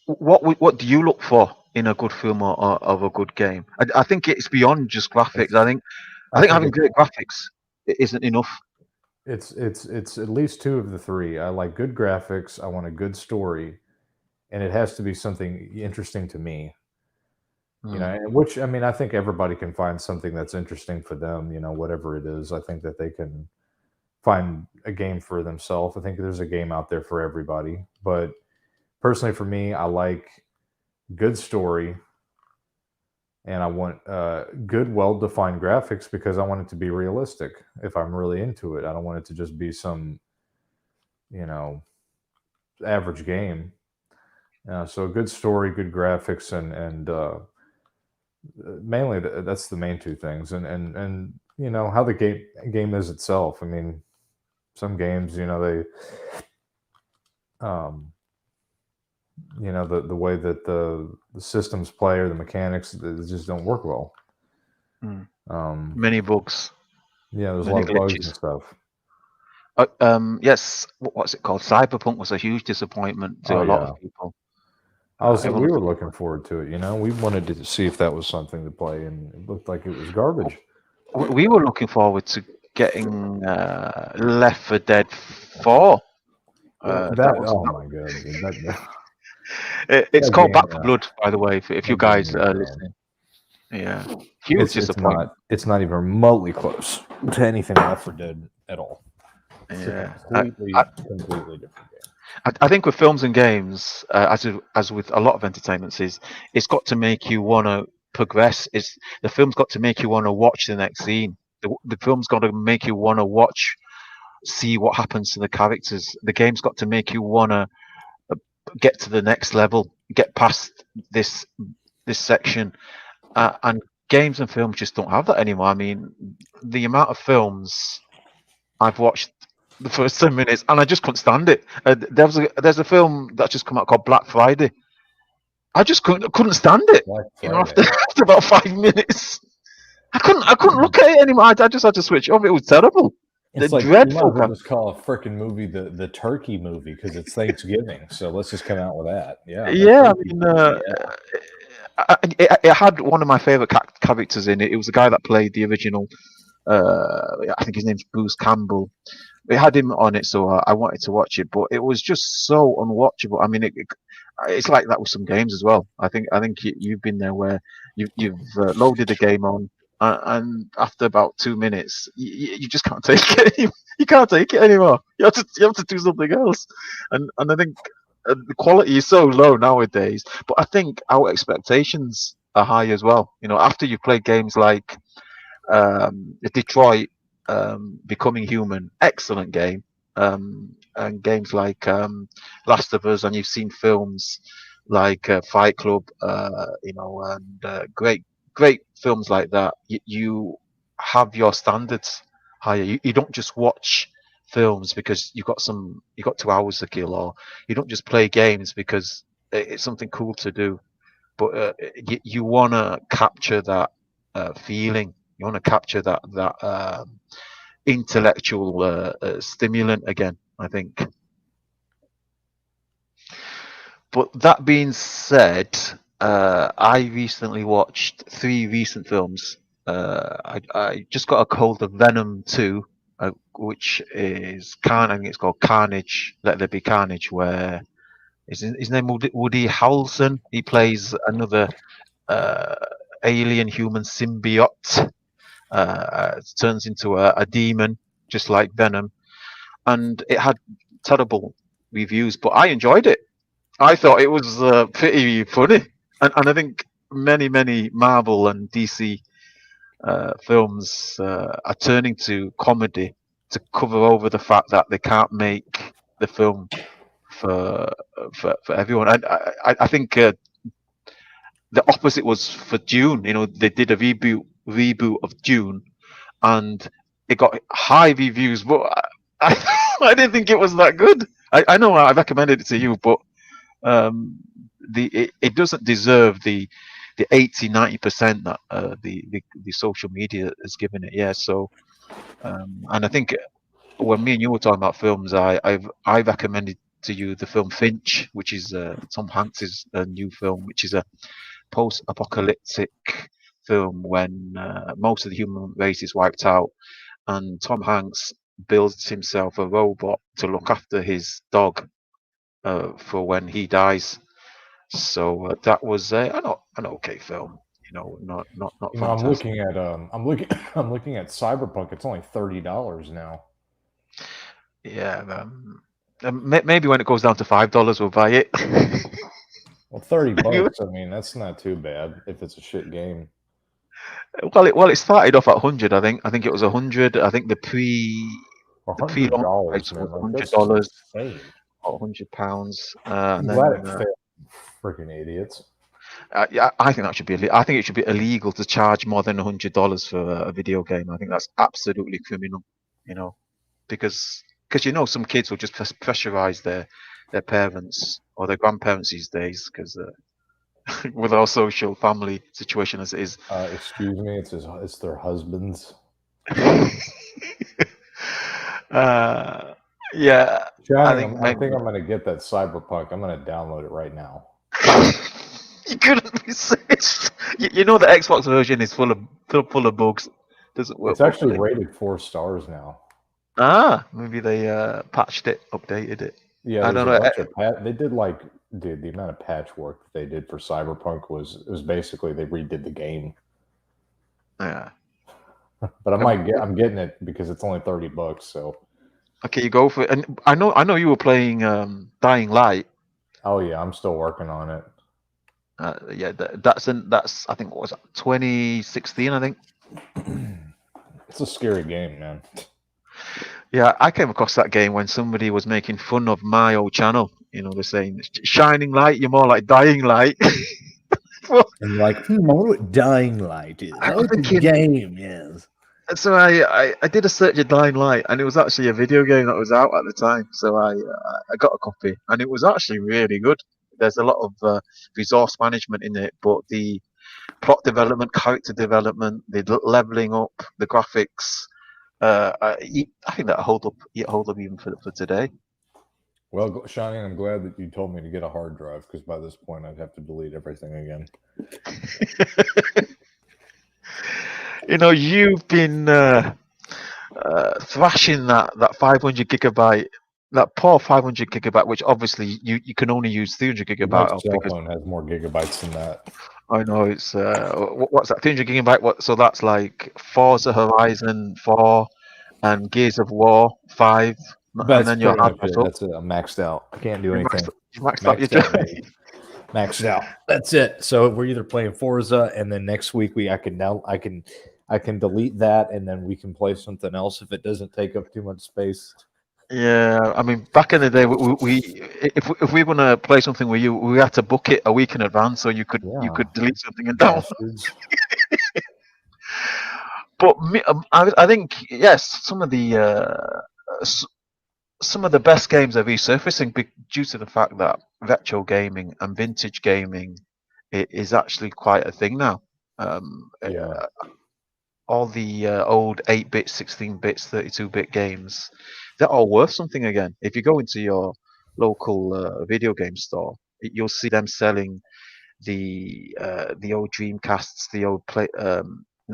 what do you look for in a good film or of a good game? I think it's beyond just graphics. I It's. think I I think think having great graphics isn't enough. it's at least two of the three. I like good graphics. I want a good story, and it has to be something interesting to me. Hmm. And which, I mean, I think everybody can find something that's interesting for them. Whatever it is, I think that they can find a game for themselves. I think there's a game out there for everybody. But personally, for me, I like good story, and I want good, well-defined graphics because I want it to be realistic. If I'm really into it, I don't want it to just be some, you know, average game. So a good story, good graphics, and mainly that's the main two things, and how the game is itself. I mean, some games, um, the way that the systems play or the mechanics, they just don't work well. Hmm. Um, Many bugs, yeah, there's a many lot of bugs glitches. and stuff. Yes, what's it called? Cyberpunk was a huge disappointment to Oh a lot of yeah, people. we Everyone was were looking looking forward to it. We wanted to see if that was something to play, and it looked like it was garbage. we were looking forward to getting Left 4 Dead 4. Well, That that was oh my god, it's that called game, Back for Blood, by the way, if you that game guys is are listening. Yeah, huge disappointment. it's not even remotely close to anything Left 4 Dead at all. It's a Yeah, completely different game. I think with films and games, as with a lot of entertainments, it's got to make you want to progress. It's the film's got to make you want to watch the next scene. The film's got to make you want to see what happens to the characters. The game's got to make you want to get to the next level, get past this section. And games and films just don't have that anymore. I mean, the amount of films I've watched the first 10 minutes, and I just couldn't stand it. There's a film that's just come out called Black Friday. I just couldn't stand it. Black After Friday. after about 5 minutes, I couldn't look at it anymore. I just had to switch off. It was terrible. The It's like you might dreadful. as well just call a freaking movie the turkey movie because it's Thanksgiving. So let's just come out with that. Yeah, the Yeah, I turkey mean, movie. Yeah. it had one of my favorite characters in it. It was the guy that played the original. I think his name's Bruce Campbell. It had him on it, so I wanted to watch it, but it was just so unwatchable. I mean, it's like that with some games as well. I think you've been there where you've loaded the game on, and after about 2 minutes, you just can't take it. You can't take it anymore. You have to do something else, and I think the quality is so low nowadays. But I think our expectations are high as well. After you play games like Detroit, Becoming Human, excellent game, and games like Last of Us, and you've seen films like Fight Club, and great films like that. You have your standards higher. You don't just watch films because you got 2 hours to kill, or you don't just play games because it's something cool to do, but you want to capture that feeling. You want to capture that intellectual stimulant again, I think. But that being said, I recently watched 3 recent films. I just got a hold of Venom 2, which is I think it's called Carnage. Let There Be Carnage, where his name Woody Harrelson. He plays another uh, alien human symbiote. Turns into a demon, just like Venom, and it had terrible reviews, but I enjoyed it. I thought it was pretty funny, and I think many Marvel and DC films are turning to comedy to cover over the fact that they can't make the film for for everyone. I think the opposite was for Dune. They did a reboot of Dune, and it got high reviews, but I didn't think it was that good. I know I recommended it to you, but it doesn't deserve the 80-90% that the social media has given it. Yeah, so and I think when me and you were talking about films, I recommended to you the film Finch, which is Tom Hanks's new film, which is a post-apocalyptic film when most of the human race is wiped out, and Tom Hanks builds himself a robot to look after his dog for when he dies. So that was an okay film. Not I'm fantastic. looking at I'm looking at Cyberpunk. It's only $30 now. Yeah. Maybe when it goes down to $5, we'll buy it. Well, $30. I mean, that's not too bad if it's a shit game. Well, it started off at 100. I think it was 100. I think the pre-launch $100, price man. was Like that's $100 insane. or £100, I'm and glad then it failed. Freaking idiots. yeah, I think that should be. I think it should be illegal to charge more than $100 for a video game. I think that's absolutely criminal. You know, because some kids will just pressurize their parents or their grandparents these days because with our social family situation as it is. Excuse me, it's their husbands. uh, yeah, I Shining, think I maybe think I'm gonna get that Cyberpunk. I'm gonna download it right now. you couldn't resist. You know the Xbox version is full of bugs. Doesn't work It's actually properly. rated 4 stars now. Maybe they patched it, updated it. Yeah, I there's don't a know. bunch of they did like dude, the amount of patchwork that they did for Cyberpunk was basically they redid the game. Yeah. But I'm getting it because it's only $30. So Okay, you go for it. And I know you were playing Dying Light. oh yeah, I'm still working on it. Yeah, that's I think what was that, 2016, I think. It's a scary game, man. Yeah, I came across that game when somebody was making fun of my old channel. They're saying Shining Light, you're more like Dying Light. And you're like, I wonder what Dying Light is. I'm Oh, it's a thinking. game, yes. So I did a search of Dying Light, and it was actually a video game that was out at the time. So I got a copy, and it was actually really good. There's a lot of resource management in it, but the plot development, character development, the leveling up, the graphics, I think that hold up even for today. Well, Shining, I'm glad that you told me to get a hard drive because by this point I'd have to delete everything again. You've been thrashing that 500 gigabyte that poor 500 gigabyte, which obviously you can only use 300 My gigabyte of cell because phone has more gigabytes than that. I know it's what's that 300 gigabyte? What? So that's like Forza Horizon 4 and Gears of War 5, and That's then your pretty much hardware's it. up. That's it. I'm maxed out. I can't do You anything. maxed out your Maxed out, drive. baby. Maxed out. That's it. So we're either playing Forza, and then next week I can delete that, and then we can play something else if it doesn't take up too much space. Yeah, I mean, back in the day, if we want to play something with you, we had to book it a week in advance, so you could delete something and download. Bastards. But I think yes, some of the best games are resurfacing due to the fact that retro gaming and vintage gaming is actually quite a thing now. Yeah. All the old 8-bit, 16-bits, 32-bit games, they're all worth something again. If you go into your local video game store, you'll see them selling the old Dreamcasts, the old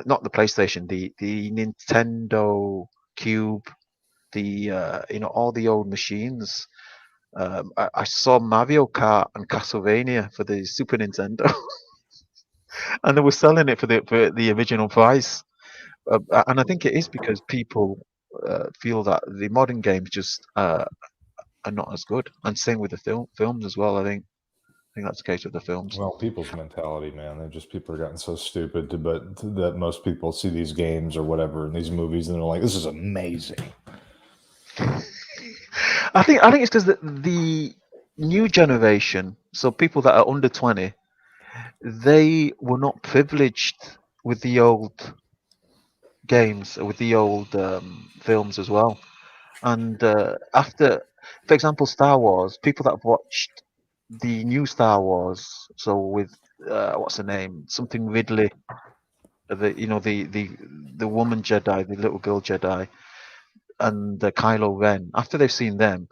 not the PlayStation, the Nintendo Cube, the all the old machines. I saw Mario Kart and Castlevania for the Super Nintendo, and they were selling it for the original price. And I think it is because people feel that the modern games just are not as good. And same with the films as well. I think that's the case with the films. Well, people's mentality, man. People are gotten so stupid, that most people see these games or whatever in these movies, and they're like, "This is amazing." I think it's because the new generation, so people that are under 20, they were not privileged with the old games, with the old films as well. And after, for example, Star Wars, people that have watched the new Star Wars, so with what's her name, something Ridley, the woman Jedi, the little girl Jedi, and Kylo Ren. After they've seen them,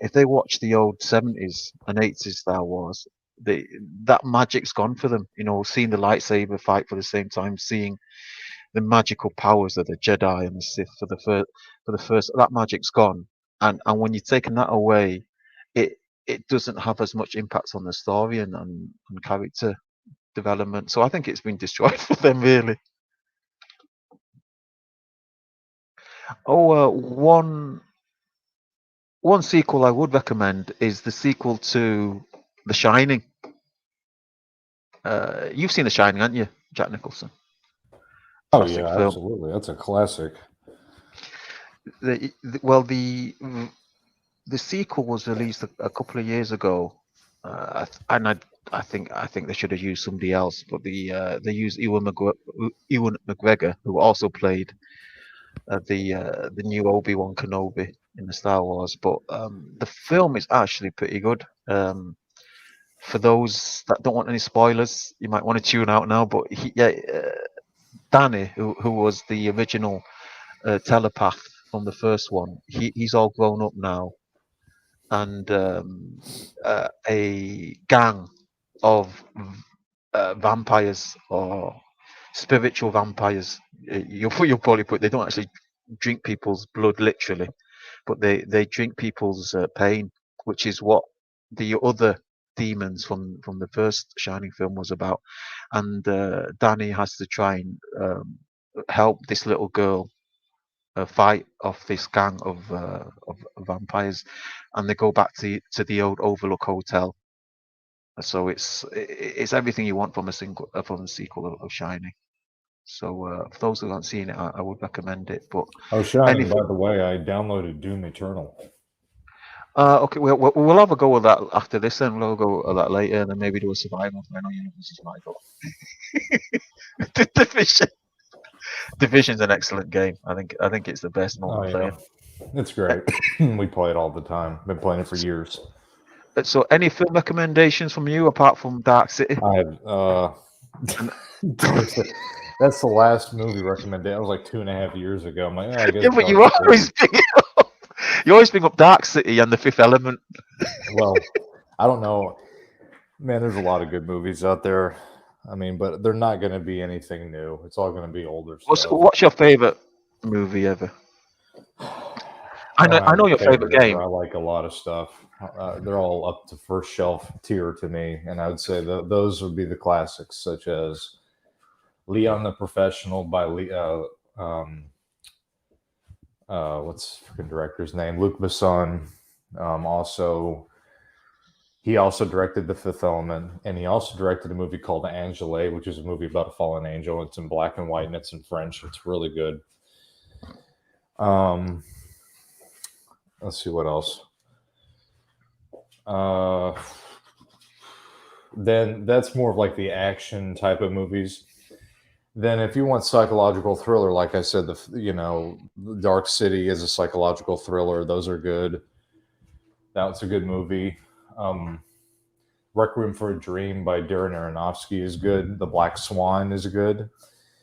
if they watch the old 70s and 80s Star Wars, that magic's gone for them. Seeing the lightsaber fight for the same time, seeing the magical powers of the Jedi and the Sith for the first, that magic's gone. And when you've taken that away, it doesn't have as much impact on the story and character development. So I think it's been destroyed for them, really. Oh, one sequel I would recommend is the sequel to The Shining. You've seen The Shining, haven't you, Jack Nicholson? Oh Classic yeah, film. absolutely. That's a classic. The sequel was released a couple of years ago, and I think they should have used somebody else, but they used Ewan McGregor, who also played the new Obi-Wan Kenobi in the Star Wars. But the film is actually pretty good. For those that don't want any spoilers, you might want to tune out now. But Danny, who was the original telepath from the first one, he's all grown up now, and a gang of vampires or spiritual vampires. You'll probably put, they don't actually drink people's blood literally, but they drink people's pain, which is what the other demons from the first Shining film was about. And Danny has to try and help this little girl fight off this gang of vampires, and they go back to the old Overlook Hotel. So it's everything you want from a sequel of Shining. So for those who haven't seen it, I would recommend it. But Oh, Shining, by the way, I downloaded Doom Eternal. okay, we'll have a go with that after this, and we'll go with that later, and then maybe do a survival. I know you know survival. Division's an excellent game. I think it's the best multiplayer. Yeah. It's great. We play it all the time. Been playing it for years. So, any film recommendations from you apart from Dark City? I have. That's the last movie recommendation. That was like 2.5 years ago. I'm like, I guess. Yeah, but you always bring up Dark City and The Fifth Element. Well, I don't know, man. There's a lot of good movies out there. I mean, but they're not going to be anything new. It's all going to be older stuff. What's your favorite movie ever? I don't Uh, have know a your favorite game. I like a lot of stuff. They're all up to first shelf tier to me, and I would say those would be the classics, such as Leon the Professional by what's the freaking director's name? Luc Besson. He also directed The Fifth Element, and he also directed a movie called Angela, which is a movie about a fallen angel. It's in black and white, and it's in French. It's really good. Let's see what else. Then that's more of like the action type of movies. Then if you want psychological thriller, like I said, Dark City is a psychological thriller. Those are good. That's a good movie. Requiem for a Dream by Darren Aronofsky is good. The Black Swan is good.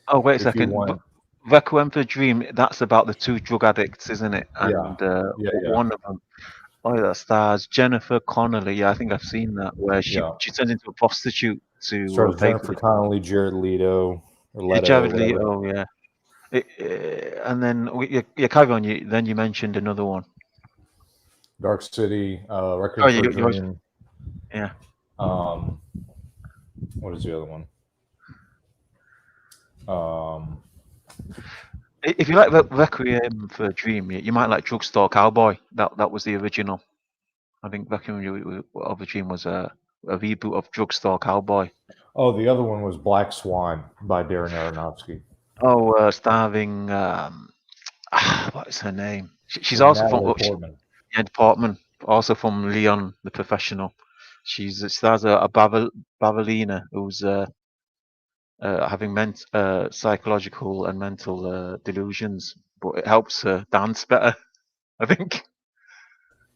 Oh, wait a If you second. want- Requiem for a Dream, that's about the two drug addicts, isn't it? And Yeah. one of them, that stars Jennifer Connelly. Yeah, I think I've seen that, where she turns into a prostitute to Stars pay Jennifer for the Connelly, Jared Leto, or Leto. Jared whatever. Leto, yeah. And then you carry on. Then you mentioned another one. Dark City, Requiem for a Dream. Yeah. What is the other one? If you like Requiem for a Dream, you might like Drugstore Cowboy. That was the original. I think Requiem for a Dream was a reboot of Drugstore Cowboy. Oh, the other one was Black Swan by Darren Aronofsky. Oh, starring what is her name? She's also Natalie from Portman. Ed Portman, also from Leon the Professional. She stars a ballerina who's having psychological and mental delusions, but it helps her dance better, I think.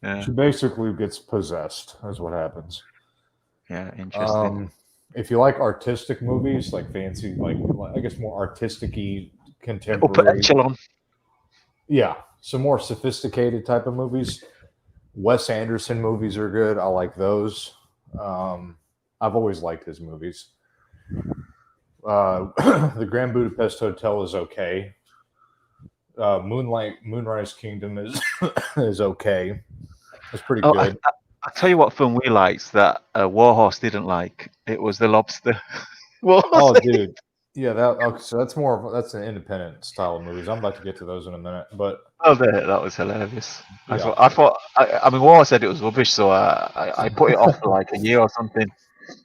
Yeah. She basically gets possessed, is what happens. Yeah, interesting. If you like artistic movies, like fancy, like I guess more artistic-y, contemporary. Yeah, some more sophisticated type of movies. Wes Anderson movies are good. I like those. I've always liked his movies. The Grand Budapest Hotel is okay. Moonrise Kingdom is okay. It's pretty good. I'll tell you what film we liked that Warhorse didn't like. It was The Lobster. Oh, dude. Yeah, so that's an independent style of movies. I'm about to get to those in a minute, but that was hilarious. Yeah. I mean, Warhorse said it was rubbish, so I put it off for like a year or something.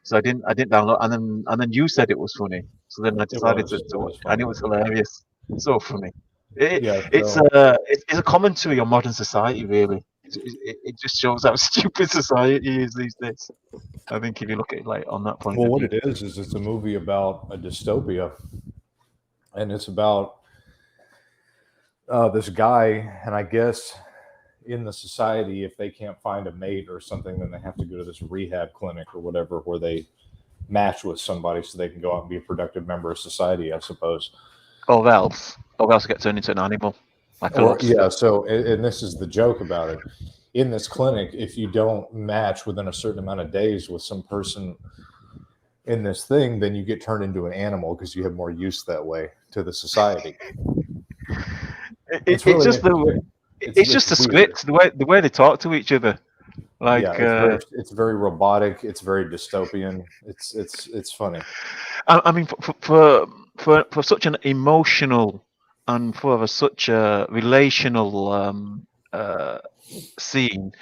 So I didn't download, and then you said it was funny, so then I decided to watch, and it was hilarious. So funny. It's a commentary on modern society, really. It just shows how stupid society is these days. I think if you look at it like on that point. Well, what it is it's a movie about a dystopia, and it's about this guy, and I guess in the society, if they can't find a mate or something, then they have to go to this rehab clinic or whatever, where they match with somebody so they can go out and be a productive member of society, I suppose. Or else get turned into an animal. So and this is the joke about it. In this clinic, if you don't match within a certain amount of days with some person in this thing, then you get turned into an animal because you have more use that way to the society. It's just the script, the way they talk to each other. Like it's very robotic. It's very dystopian. It's funny. I mean, for such an emotional and for such a relational scene,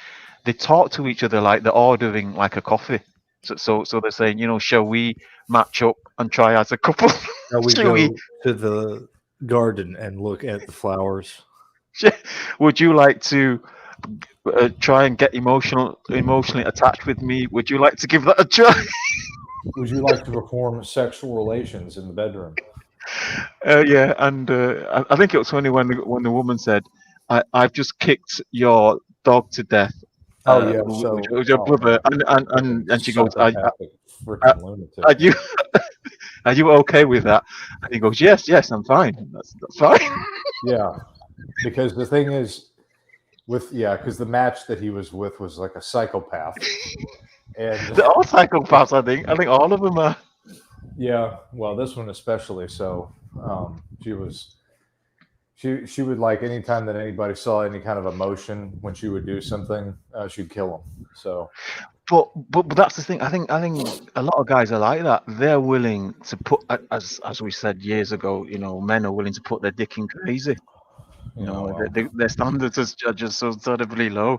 they talk to each other like they're ordering like a coffee. So they're saying, shall we match up and try as a couple? Shall we go to the garden and look at the flowers? Would you like to try and get emotionally attached with me? Would you like to give that a try? Would you like to perform sexual relations in the bedroom? Yeah, and I think it was funny when the woman said, "I've just kicked your dog to death." With your brother, and she goes, "Are you okay with that?" And he goes, "Yes, I'm fine. That's fine." Yeah, because the thing is, because the match that he was with was like a psychopath, and they're all psychopaths. I think all of them are. Yeah, well, this one especially. So, She would like anytime that anybody saw any kind of emotion when she would do something, she'd kill them. So But that's the thing. I think a lot of guys are like that. They're willing to put, as we said years ago, men are willing to put their dick in crazy. Their standards are just so terribly low,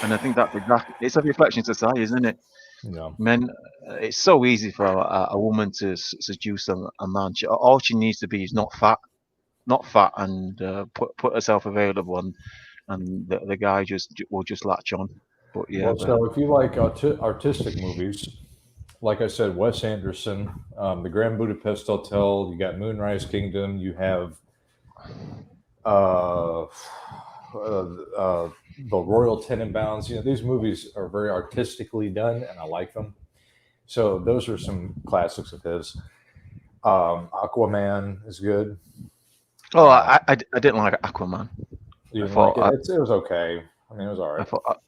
and I think that's exactly, it's a reflection of society, isn't it? yeah. Men, it's so easy for a woman to seduce a man. All she needs to be is not fat, and put herself available, and the guy will just latch on. But yeah, Well, so if you like artistic movies, like I said, Wes Anderson, The Grand Budapest Hotel, you got Moonrise Kingdom, you have the Royal Tenenbaums. These movies are very artistically done, and I like them. So those are some classics of his. Aquaman is good. I didn't like Aquaman. You didn't like it? It was okay. I mean, it was all right. I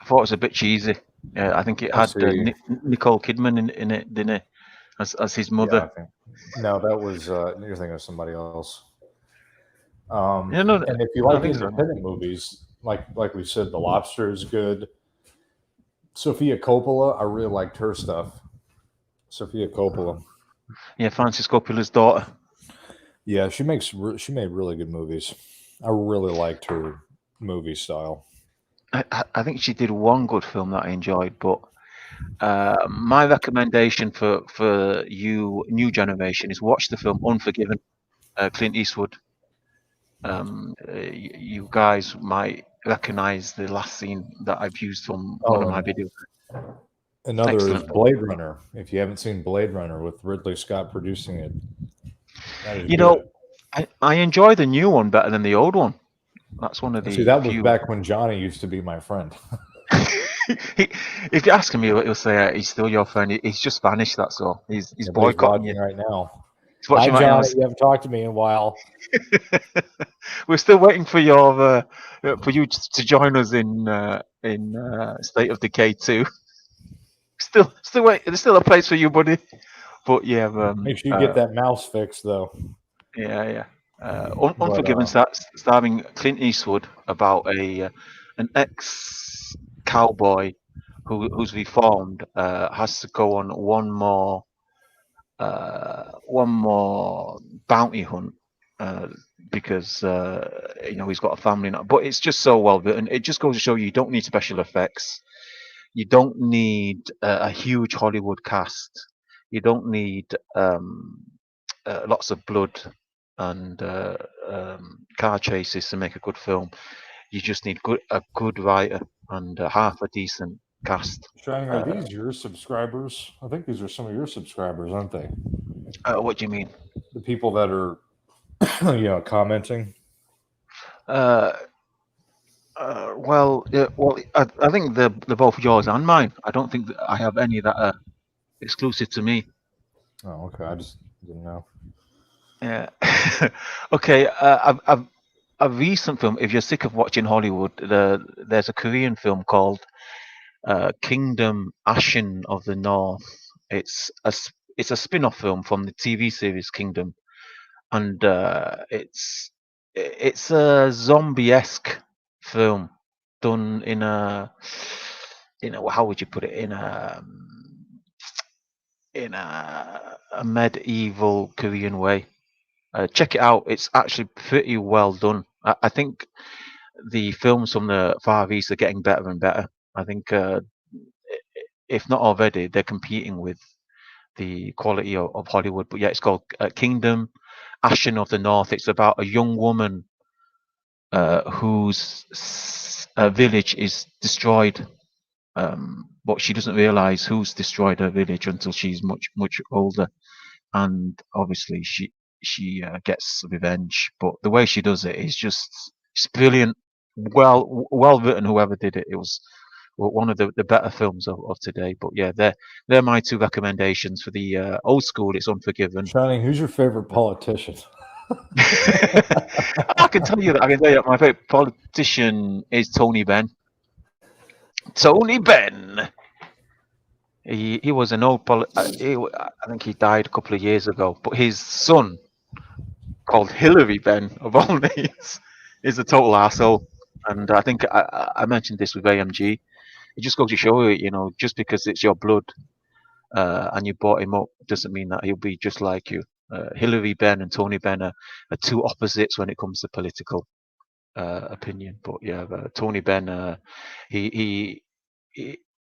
thought it was a bit cheesy. Yeah, I think it had Nicole Kidman in it, didn't it? As his mother. Yeah, no, that was you're thinking of somebody else. And if you like independent movies, like we said, The Lobster is good. Sofia Coppola, I really liked her stuff. Sofia Coppola. Yeah, Francis Coppola's daughter. Yeah, she made really good movies. I really liked her movie style. I think she did one good film that I enjoyed, but my recommendation for you, new generation, is watch the film Unforgiven, Clint Eastwood. You guys might recognize the last scene that I've used from one of my videos. Another is Blade Runner. If you haven't seen Blade Runner with Ridley Scott producing it, that is good. I enjoy the new one better than the old one. That's one of the. See, that was back when Johnny used to be my friend. If you ask him, he'll say he's still your friend. He's just Spanish. That's all. He's boycotting you right now. Hi, Johnny. You haven't talked to me in a while. We're still waiting for your for you to join us in State of Decay 2. Still wait. There's still a place for you, buddy. But yeah, make sure you get that mouse fixed, though. Yeah. Unforgiven, starring Clint Eastwood, about an ex-cowboy who's reformed, has to go on one more bounty hunt because he's got a family now. But it's just so well written. It just goes to show you don't need special effects. You don't need a huge Hollywood cast. You don't need lots of blood and car chases to make a good film. You just need a good writer and half a decent cast. Shining, are these your subscribers? I think these are some of your subscribers, aren't they? What do you mean? The people that are, commenting. Well, I think they're both yours and mine. I don't think that I have any that are exclusive to me. Oh, okay. I just didn't know. Yeah. Okay. A recent film. If you're sick of watching Hollywood, there's a Korean film called Kingdom Ashen of the North. It's a spin-off film from the TV series Kingdom, and it's a zombie-esque film done in a how would you put it, in a medieval Korean way. Check it out. It's actually pretty well done. I think the films from the Far East are getting better and better. I think if not already, they're competing with the quality of Hollywood. But yeah, it's called Kingdom Ashen of the North. It's about a young woman whose village is destroyed, but she doesn't realize who's destroyed her village until she's much older, and obviously she gets revenge. But the way she does it is it's brilliant. Well written. Whoever did it, it was one of the better films of today. But yeah, they're my two recommendations. For the old school, it's Unforgiven. Shining, who's your favorite politician? I can tell you that my favorite politician is Tony Benn. Tony Benn. He was an old I think he died a couple of years ago. But his son, called Hillary Benn, of all names, is a total arsehole. And I think I mentioned this with AMG. It just goes to show you, just because it's your blood and you brought him up doesn't mean that he'll be just like you. Hillary Benn and Tony Benn are two opposites when it comes to political opinion. But yeah, Tony Benn, he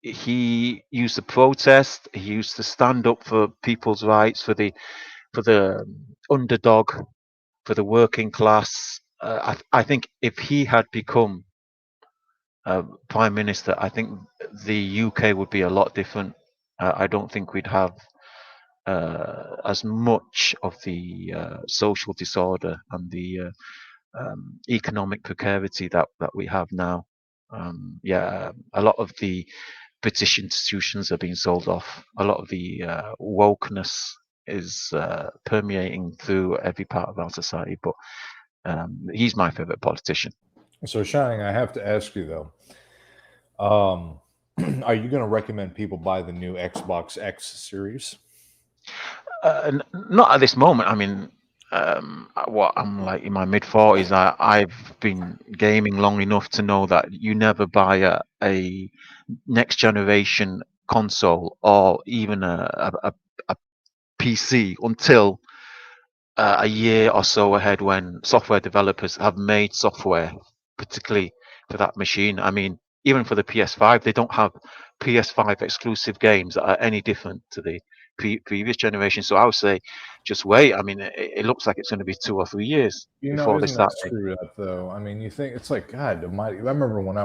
he used to protest. He used to stand up for people's rights, for the underdog, for the working class. I think if he had become prime minister, I think the UK would be a lot different. I don't think we'd have as much of the social disorder and the economic precarity that we have now. Yeah, a lot of the British institutions are being sold off. A lot of the wokeness is permeating through every part of our society. But he's my favorite politician. So, Shining, I have to ask you though, are you going to recommend people buy the new Xbox X series? Not at this moment. I mean, I'm like in my mid-40s. I've been gaming long enough to know that you never buy a next generation console or even a PC until a year or so ahead, when software developers have made software particularly for that machine. I mean, even for the PS5, they don't have PS5 exclusive games that are any different to the previous generation. So I would say just wait. I mean, it looks like it's going to be 2 or 3 years before they Isn't start. that screwed up though? I mean, you think it's like God Almighty. I remember when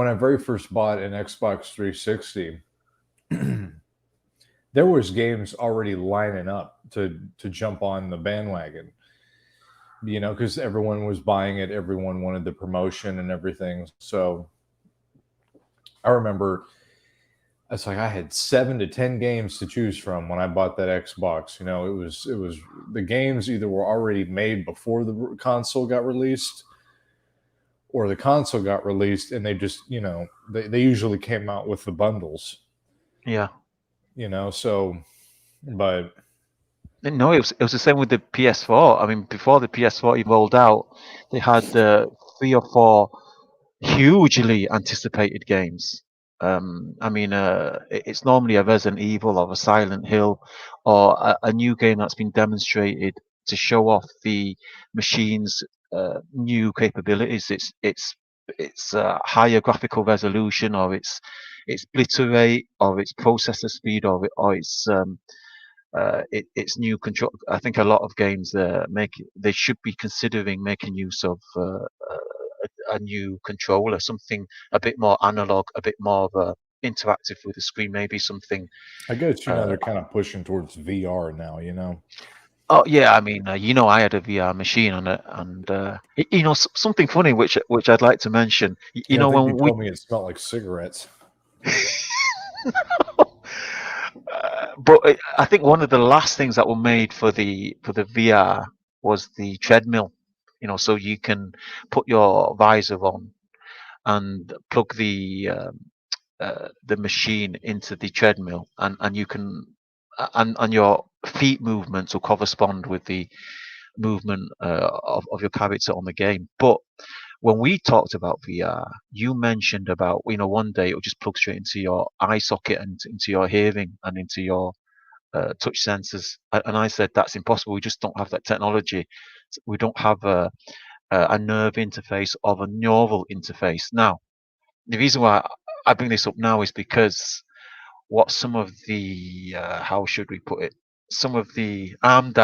I very first bought an Xbox 360. There was games already lining up to jump on the bandwagon, because everyone was buying it, everyone wanted the promotion and everything. So I remember it's like I had 7 to 10 games to choose from when I bought that Xbox. It was the games either were already made before the console got released, or the console got released and they just they usually came out with the bundles. Yeah. So but No, it was the same with the PS4. I mean, before the PS4 even rolled out, they had 3 or 4 hugely anticipated games. I mean, it's normally a Resident Evil or a Silent Hill or a new game that's been demonstrated to show off the machine's new capabilities. It's higher graphical resolution, or its bitrate, or its processor speed, or it's new control. I think a lot of games they should be considering making use of a new controller, something a bit more analog, a bit more interactive with the screen, maybe something. I guess they're kind of pushing towards VR now. Oh yeah, I mean, I had a VR machine on it, and something funny which I'd like to mention. I think When you told me it smelled like cigarettes. But I think one of the last things that were made for the VR was the treadmill. So you can put your visor on and plug the machine into the treadmill, and you can and your feet movements will correspond with the movement of your character on the game. But when we talked about VR, you mentioned about one day it'll just plug straight into your eye socket and into your hearing and into your touch sensors. And I said that's impossible. We just don't have that technology. We don't have a nerve interface or a neural interface. Now, the reason why I bring this up now is because what some of the how should we put it? Some of the armed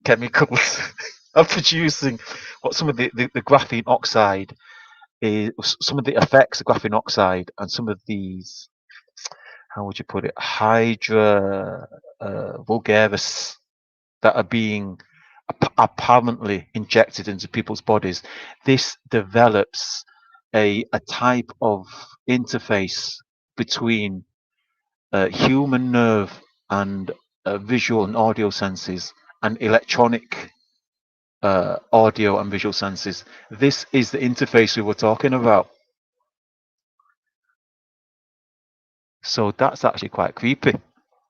chemicals are producing, what some of the graphene oxide is, some of the effects of graphene oxide, and some of these, how would you put it, hydra vulgaris that are being apparently injected into people's bodies. This develops a type of interface between human nerve and visual and audio senses and electronic audio and visual senses. This is the interface we were talking about. So that's actually quite creepy.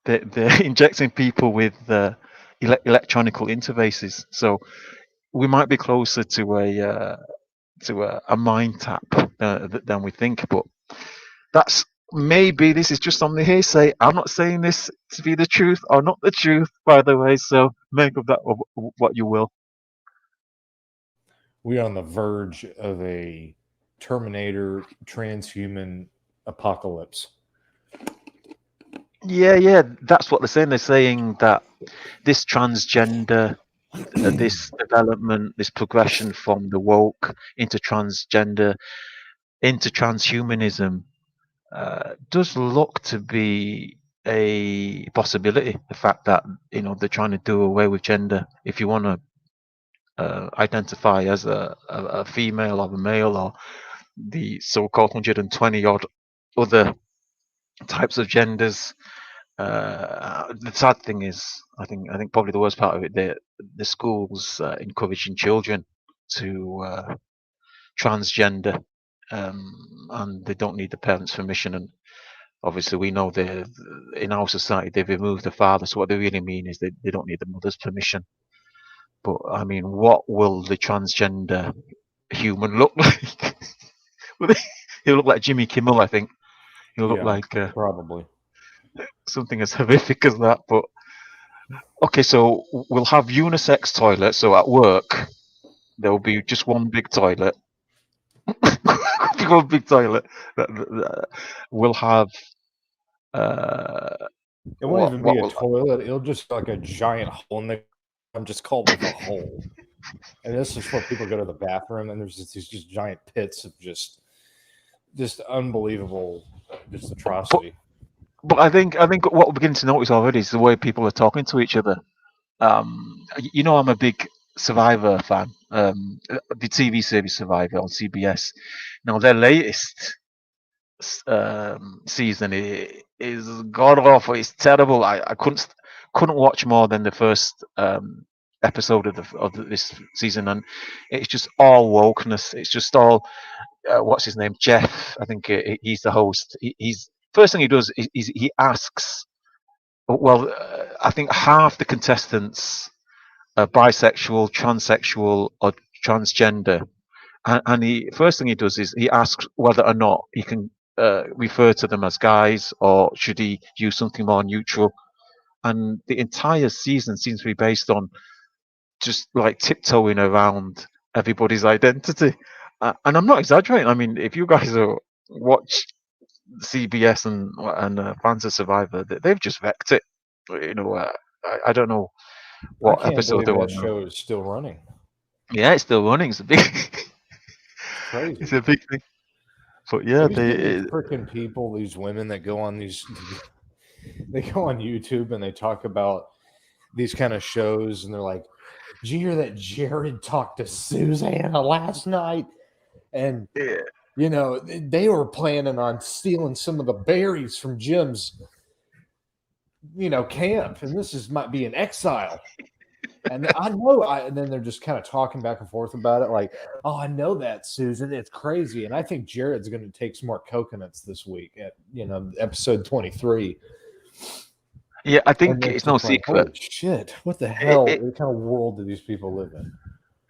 They're injecting people with electronical interfaces. So we might be closer to a mind tap than we think. But that's maybe this is just on the hearsay. I'm not saying this to be the truth or not the truth, by the way. So make of that what you will. We are on the verge of a Terminator transhuman apocalypse. Yeah, that's what they're saying. They're saying that this transgender, this development, this progression from the woke into transgender, into transhumanism, does look to be a possibility. The fact that they're trying to do away with gender. If you want to identify as a female or a male or the so-called 120 odd other types of genders. The sad thing is, I think probably the worst part of it, the schools encouraging children to transgender, and they don't need the parents' permission. And obviously, we know in our society they've removed the father. So what they really mean is they don't need the mother's permission. But I mean, what will the transgender human look like? He'll look like Jimmy Kimmel, I think. He'll look like probably something as horrific as that. But okay, so we'll have unisex toilets. So at work, there will be just one big toilet. One big toilet. We'll have. It won't even be a toilet. It'll just be like a giant hole in the. I'm just called like a hole. And this is where people go to the bathroom, and there's these just giant pits of just unbelievable, just atrocity. But I think what we're beginning to notice already is the way people are talking to each other. I'm a big Survivor fan. The TV series Survivor on CBS. Now their latest season is god awful. It's terrible. I couldn't watch more than the first episode of this season, and it's just all wokeness. It's just all what's his name, Jeff. I think he's the host. He's first thing he does is he asks. Well, I think half the contestants are bisexual, transsexual, or transgender, and he first thing he does is he asks whether or not he can refer to them as guys or should he use something more neutral. And the entire season seems to be based on just like tiptoeing around everybody's identity. And I'm not exaggerating. I mean, if you guys watch CBS and fans of Survivor, they've just wrecked it. I don't know what episode they're on. That show is still running. Yeah, it's still running. It's a big, crazy. It's a big thing. But yeah, these freaking people, these women that go on they go on YouTube and they talk about these kind of shows, and they're like, "Did you hear that Jared talked to Susanna last night?" And they were planning on stealing some of the berries from Jim's, camp, and this might be an exile. And I know, and then they're just kind of talking back and forth about it, like, "Oh, I know that, Susan. It's crazy." And I think Jared's going to take some more coconuts this week at episode 23. Yeah, I think it's no secret. Holy shit! What the hell? What kind of world do these people live in?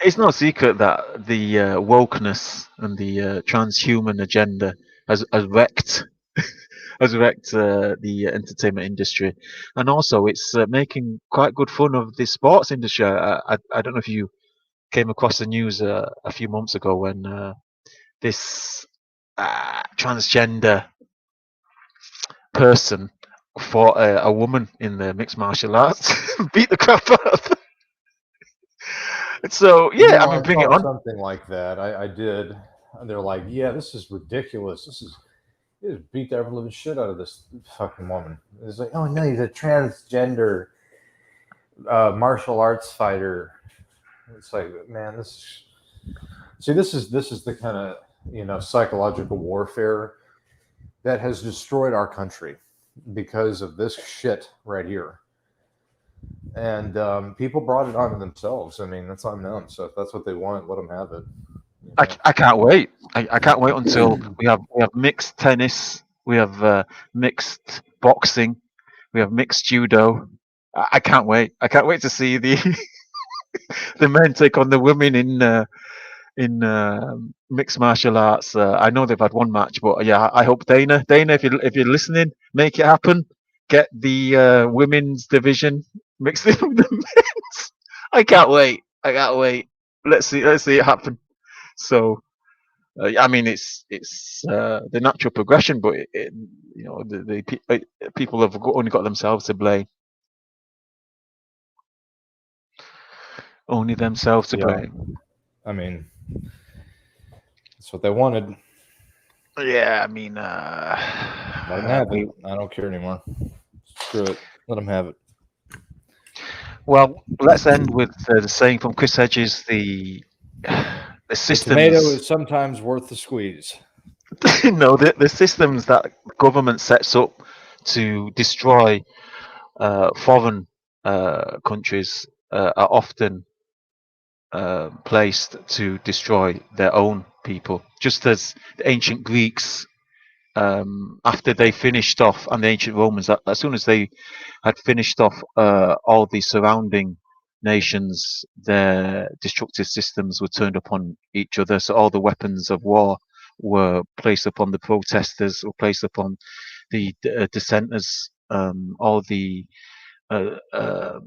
It's no secret that the wokeness and the transhuman agenda has wrecked the entertainment industry, and also it's making quite good fun of the sports industry. I don't know if you came across the news a few months ago when this transgender person fought a woman in the mixed martial arts, beat the crap out of her. So yeah, I mean, bring it on. Something like that. I did. And they're like, "Yeah, this is ridiculous. You just beat the ever living shit out of this fucking woman." It's like, "Oh no, he's a transgender martial arts fighter." It's like, man, this is the kind of psychological warfare that has destroyed our country because of this shit right here. And people brought it on themselves. I mean, that's on them. So if that's what they want, let them have it. I can't wait. I can't wait until we have mixed tennis, we have mixed boxing, we have mixed judo. I can't wait. I can't wait to see the the men take on the women in mixed martial arts. I know they've had one match, but yeah, I hope Dana, if you're listening, make it happen. Get the women's division mixed in with the men's. I can't wait. I can't wait. Let's see it happen. So I mean, it's the natural progression, but people have only got themselves to blame. Only themselves to Yeah. blame. I mean, that's what they wanted. Yeah, I mean, Let them have it. I don't care anymore. Screw it. Let them have it. well, let's end with the saying from Chris Hedges: the The systems. tomato is sometimes worth the squeeze. No, the systems that government sets up to destroy foreign countries are often placed to destroy their own people, just as the ancient Greeks, after they finished off, and the ancient Romans, as soon as they had finished off all the surrounding nations, their destructive systems were turned upon each other. So all the weapons of war were placed upon the protesters, were placed upon the dissenters, all the uh, uh,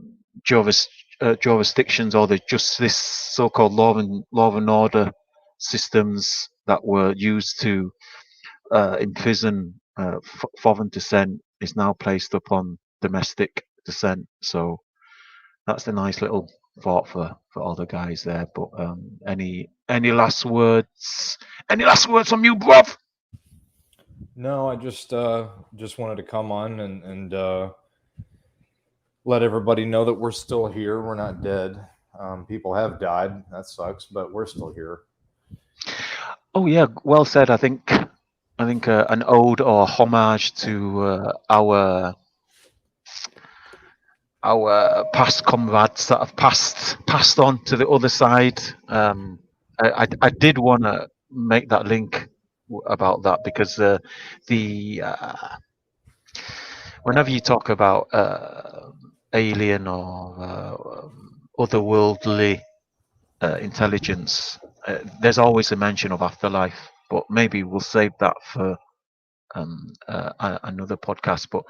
jurisdictions, or the justice, so-called law and order systems that were used to imprison foreign descent is now placed upon domestic descent. So that's the nice little thought for all the guys there. But any last words? Any last words from you, bruv? No, I just wanted to come on and let everybody know that we're still here. We're not dead. People have died. That sucks, but we're still here. Oh yeah, well said. I think an ode or homage to our past comrades that have passed on to the other side. I did want to make that link about that, because the whenever you talk about alien or otherworldly intelligence, there's always a mention of afterlife. But maybe we'll save that for another podcast. But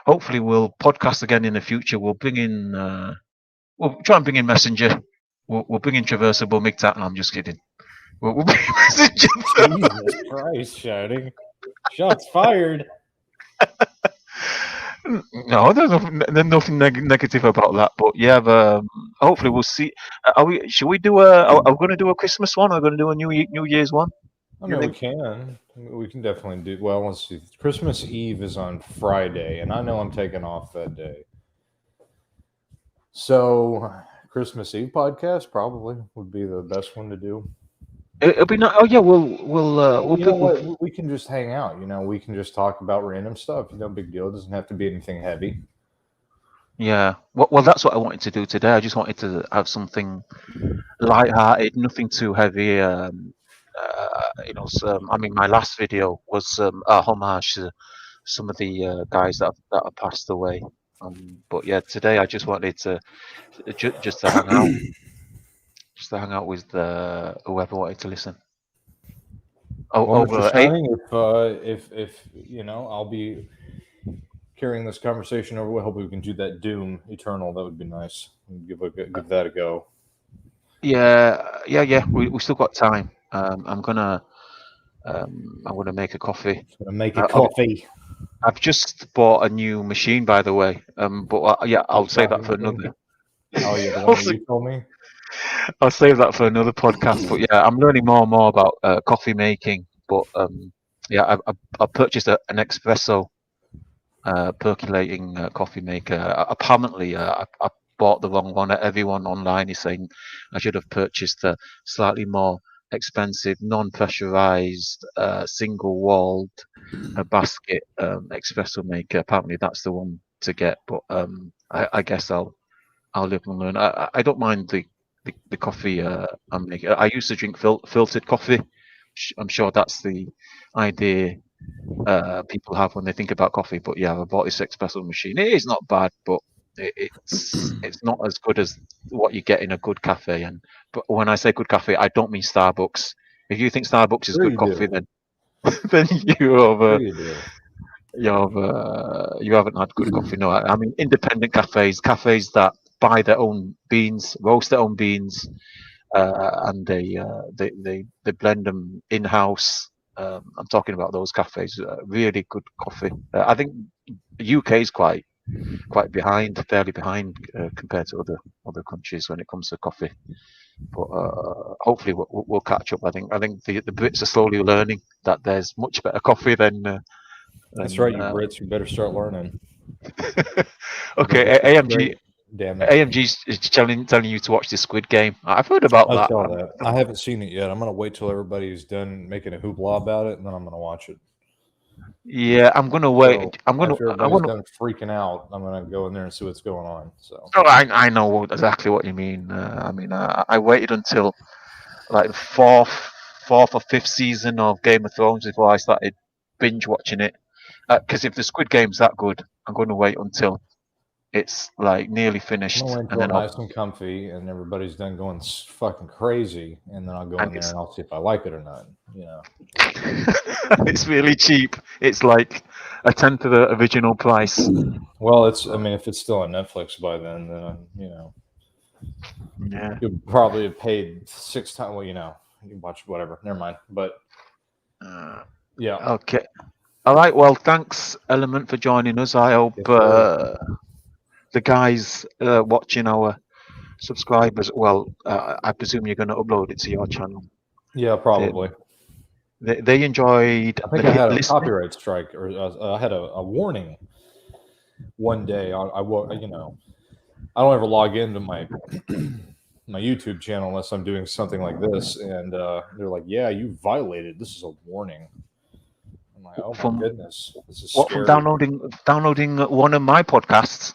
hopefully we'll podcast again in the future. We'll bring in we'll try and bring in Messenger. We'll bring in Traversable MGTAT. No, I'm just kidding. We'll bring in Messenger. Jesus Christ, Shining. Shots fired. No, there's nothing negative about that. But yeah, hopefully we'll see. Are we? Should we do a? Are we going to do a Christmas one? Or are we going to do a New Year's one? I mean, we can. We can definitely do. Well, let's see. Christmas Eve is on Friday, and I know I'm taking off that day. So, Christmas Eve podcast probably would be the best one to do. It'll be not. Oh yeah, we'll You know what? We can just hang out. You know, we can just talk about random stuff. You know, big deal. It doesn't have to be anything heavy. Yeah. Well, that's what I wanted to do today. I just wanted to have something light-hearted, nothing too heavy. I mean, my last video was a homage to some of the guys that have passed away. But yeah, today I just wanted to just to hang out, just to hang out with whoever wanted to listen. Well, Over Mr. Shining, if you know, I'll be carrying this conversation over. I hope we can do that Doom Eternal. That would be nice. Give that a go. Yeah. We still got time. I'm gonna make a coffee. Gonna make a coffee. I've just bought a new machine, by the way. But yeah, I'll save that for another. Oh yeah, the one that you told me. I'll save that for another podcast. But yeah, I'm learning more and more about coffee making. But yeah, I purchased an espresso percolating coffee maker. Apparently, I bought the wrong one. Everyone online is saying I should have purchased a slightly more expensive, non-pressurized, single-walled basket espresso maker. Apparently, that's the one to get. But I guess I'll live and learn. I don't mind the coffee I'm making. I used to drink filtered coffee. I'm sure that's the idea people have when they think about coffee. But yeah, I bought this espresso machine. It is not bad, but it's not as good as what you get in a good cafe. But when I say good cafe, I don't mean Starbucks. If you think Starbucks is Sure good you coffee, do. then Sure you do. you haven't had good coffee. No, I mean independent cafes that buy their own beans, roast their own beans, and they blend them in house. I'm talking about those cafes. Really good coffee. I think the UK is quite behind, fairly behind compared to other countries when it comes to coffee. But hopefully we'll catch up. I think the Brits are slowly learning that there's much better coffee than. That's right, you Brits. You better start learning. Okay, It's AMG. great. Damn it. AMG is telling you to watch the Squid Game. I've heard about I that. saw that. I haven't seen it yet. I'm gonna wait till everybody's done making a hoopla about it, and then I'm gonna watch it. Yeah, I'm gonna wait. So I'm gonna. after everybody's done freaking out, I'm gonna go in there and see what's going on. So Oh, I know exactly what you mean. I waited until like the fourth or fifth season of Game of Thrones before I started binge watching it. Because if the Squid Game's that good, I'm going to wait until it's like nearly I'm finished, gonna wait and until I'm then nice and comfy, and everybody's done going fucking crazy, and then I'll go in and there and I'll see if I like it or not. You know. it's really cheap. It's like a tenth of the original price. Well, I mean, if it's still on Netflix by then you know, Yeah. you'll probably have paid 6 times. Well, you know, you watch whatever. Never mind. But yeah. Okay. All right. Well, thanks, Element, for joining us. I hope Yes, sir. the guys watching our subscribers. Well, I presume you're going to upload it to your channel. Yeah, probably. They enjoyed. I think I had a listening. copyright strike, or I had a warning one day. You know, I don't ever log into my my YouTube channel unless I'm doing something like this, and they're like, "Yeah, you violated. This is a warning." I'm like, "Oh my goodness, this is What, from scary." downloading one of my podcasts?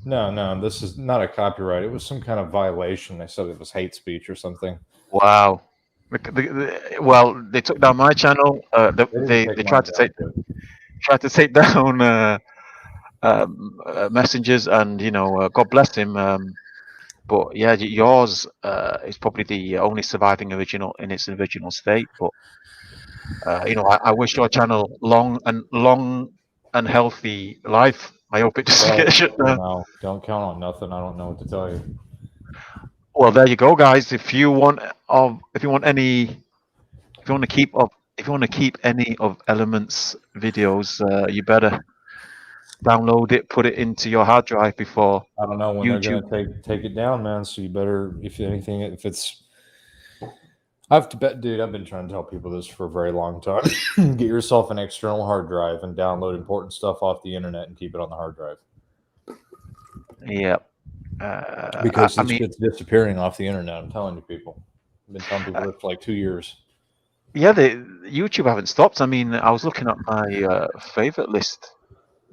No, this is not a copyright. It was some kind of violation. They said it was hate speech or something. Wow. Well, they took down my channel. They They tried to take down messengers, and God bless him. But yeah, yours is probably the only surviving original in its original state. But I wish your channel long and healthy life. I hope it doesn't get shut down. No, don't count on nothing. I don't know what to tell you. Well, there you go, guys. If you want to keep any of Element's videos, you better download it, put it into your hard drive before I don't know when YouTube. they're going to take it down, man. So you better, if anything, if it's, I have to bet, dude. I've been trying to tell people this for a very long time. Get yourself an external hard drive and download important stuff off the internet and keep it on the hard drive. Yeah. Because shit's disappearing off the internet. I'm telling you, people. I've been telling people this for like 2 years. Yeah, YouTube haven't stopped. I mean, I was looking at my favorite list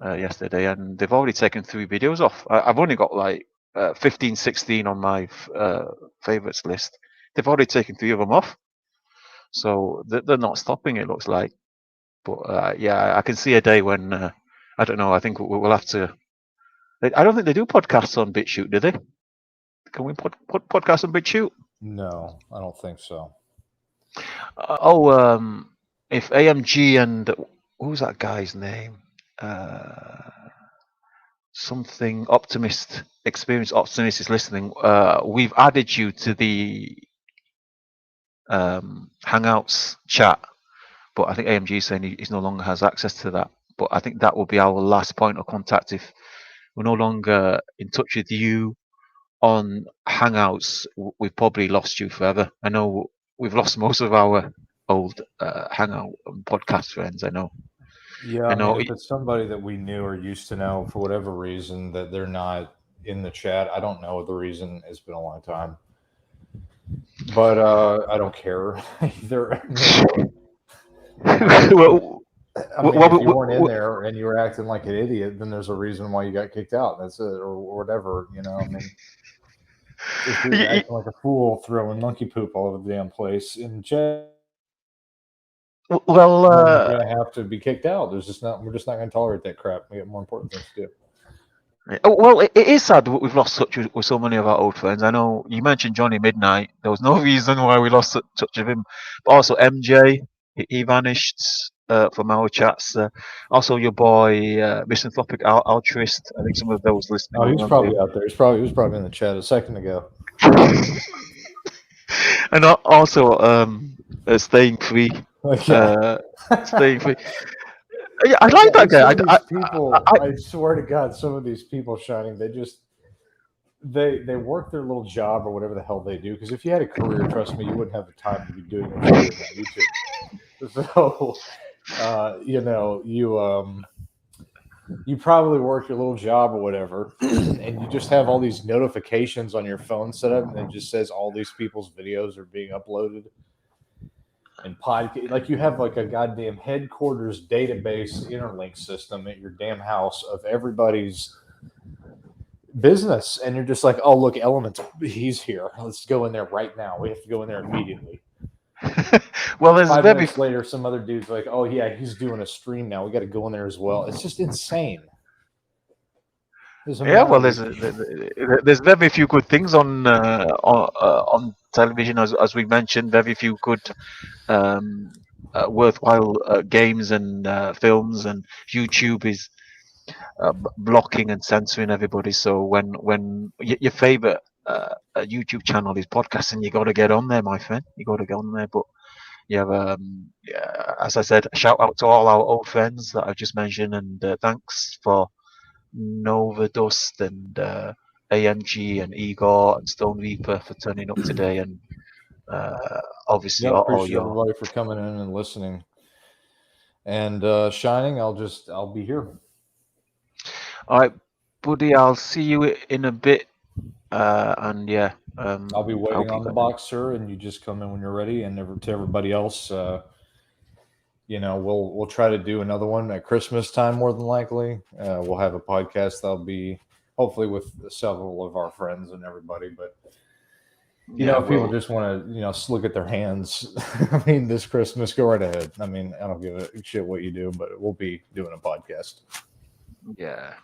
yesterday, and they've already taken 3 videos off. I've only got like 15, 16 on my favorites list. They've already taken 3 of them off, so they're not stopping. It looks like, but yeah, I can see a day when I don't know. I think we'll have to. I don't think they do podcasts on BitChute, do they? Can we put podcasts on BitChute? No, I don't think so. If AMG and what was that guy's name? Something Experience Optimist is listening. We've added you to the Hangouts chat, but I think AMG is saying he no longer has access to that. But I think that will be our last point of contact. If we're no longer in touch with you on Hangouts, we've probably lost you forever. I know we've lost most of our old Hangout podcast friends. I know. Yeah, I mean, if it's somebody that we knew or used to know for whatever reason that they're not in the chat, I don't know the reason. It's been a long time, but I don't care either. Well, if you weren't in there and you were acting like an idiot, then there's a reason why you got kicked out. That's it, or whatever. You know, I mean, if you're acting like a fool, throwing monkey poop all over the damn place in chat. Well, you're gonna have to be kicked out. We're just not going to tolerate that crap. We got more important things to do. Oh, well, it is sad that we've lost touch with so many of our old friends. I know you mentioned Johnny Midnight. There was no reason why we lost touch with him. But also MJ, he vanished from our chats. Also, your boy, Misanthropic Altruist. I think some of those listening Oh, will he's remember probably out there. He was probably in the chat a second ago. him. And also, Staying Free. Yeah. Staying Free. Yeah, I like that guy. Some of these people, I swear to God, some of these people Shining, they just they work their little job or whatever the hell they do. Because if you had a career, trust me, you wouldn't have the time to be doing what you're doing on YouTube. So, you probably work your little job or whatever, and you just have all these notifications on your phone set up, and it just says all these people's videos are being uploaded. And podcast, like you have like a goddamn headquarters database interlink system at your damn house of everybody's business, and you're just like, oh look, Elements, he's here. Let's go in there right now. We have to go in there immediately. Well, there's 5 very minutes later, some other dude's like, oh yeah, he's doing a stream now. We got to go in there as well. It's just insane. yeah. Well, there's very few good things on television, as we mentioned. Very few good worthwhile games and films, and YouTube is blocking and censoring everybody. So when your favorite YouTube channel is podcasting, you got to get on there, my friend. You got to get on there. But yeah, as I said, a shout out to all our old friends that I've just mentioned, and thanks for Nova Dust and AMG and Igor and Stone Reaper for turning up today, and obviously Yeah, all appreciate your. everybody for coming in and listening. And Shining, I'll be here. All right, buddy. I'll see you in a bit. And yeah, I'll be waiting on the box, sir, and you just come in when you're ready. And to everybody else, we'll try to do another one at Christmas time, more than likely. We'll have a podcast that'll be hopefully with several of our friends and everybody. But if people just want to, look at their hands, I mean, this Christmas, go right ahead. I mean, I don't give a shit what you do, but we'll be doing a podcast. Yeah,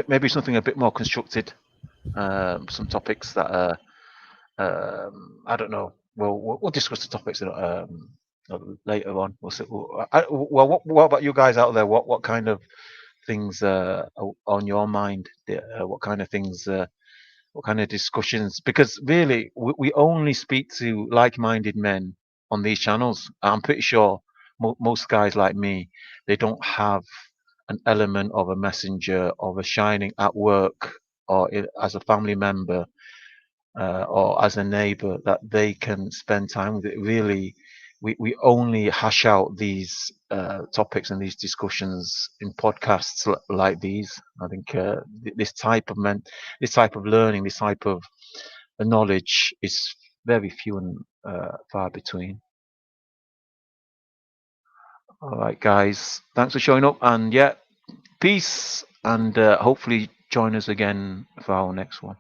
maybe something a bit more constructed. Some topics that I don't know. We'll discuss the topics later on. We'll see. Well, what about you guys out there? What kind of things are on your mind? What kind of things? What kind of discussions? Because really, we only speak to like-minded men on these channels. I'm pretty sure most guys like me, they don't have an element of a messenger, of a Shining at work, or as a family member, or as a neighbor that they can spend time with. It really, we only hash out these topics and these discussions in podcasts like these. I think this type of learning, this type of knowledge is very few and far between. All right, guys, thanks for showing up, and yeah, peace, and hopefully join us again for our next one.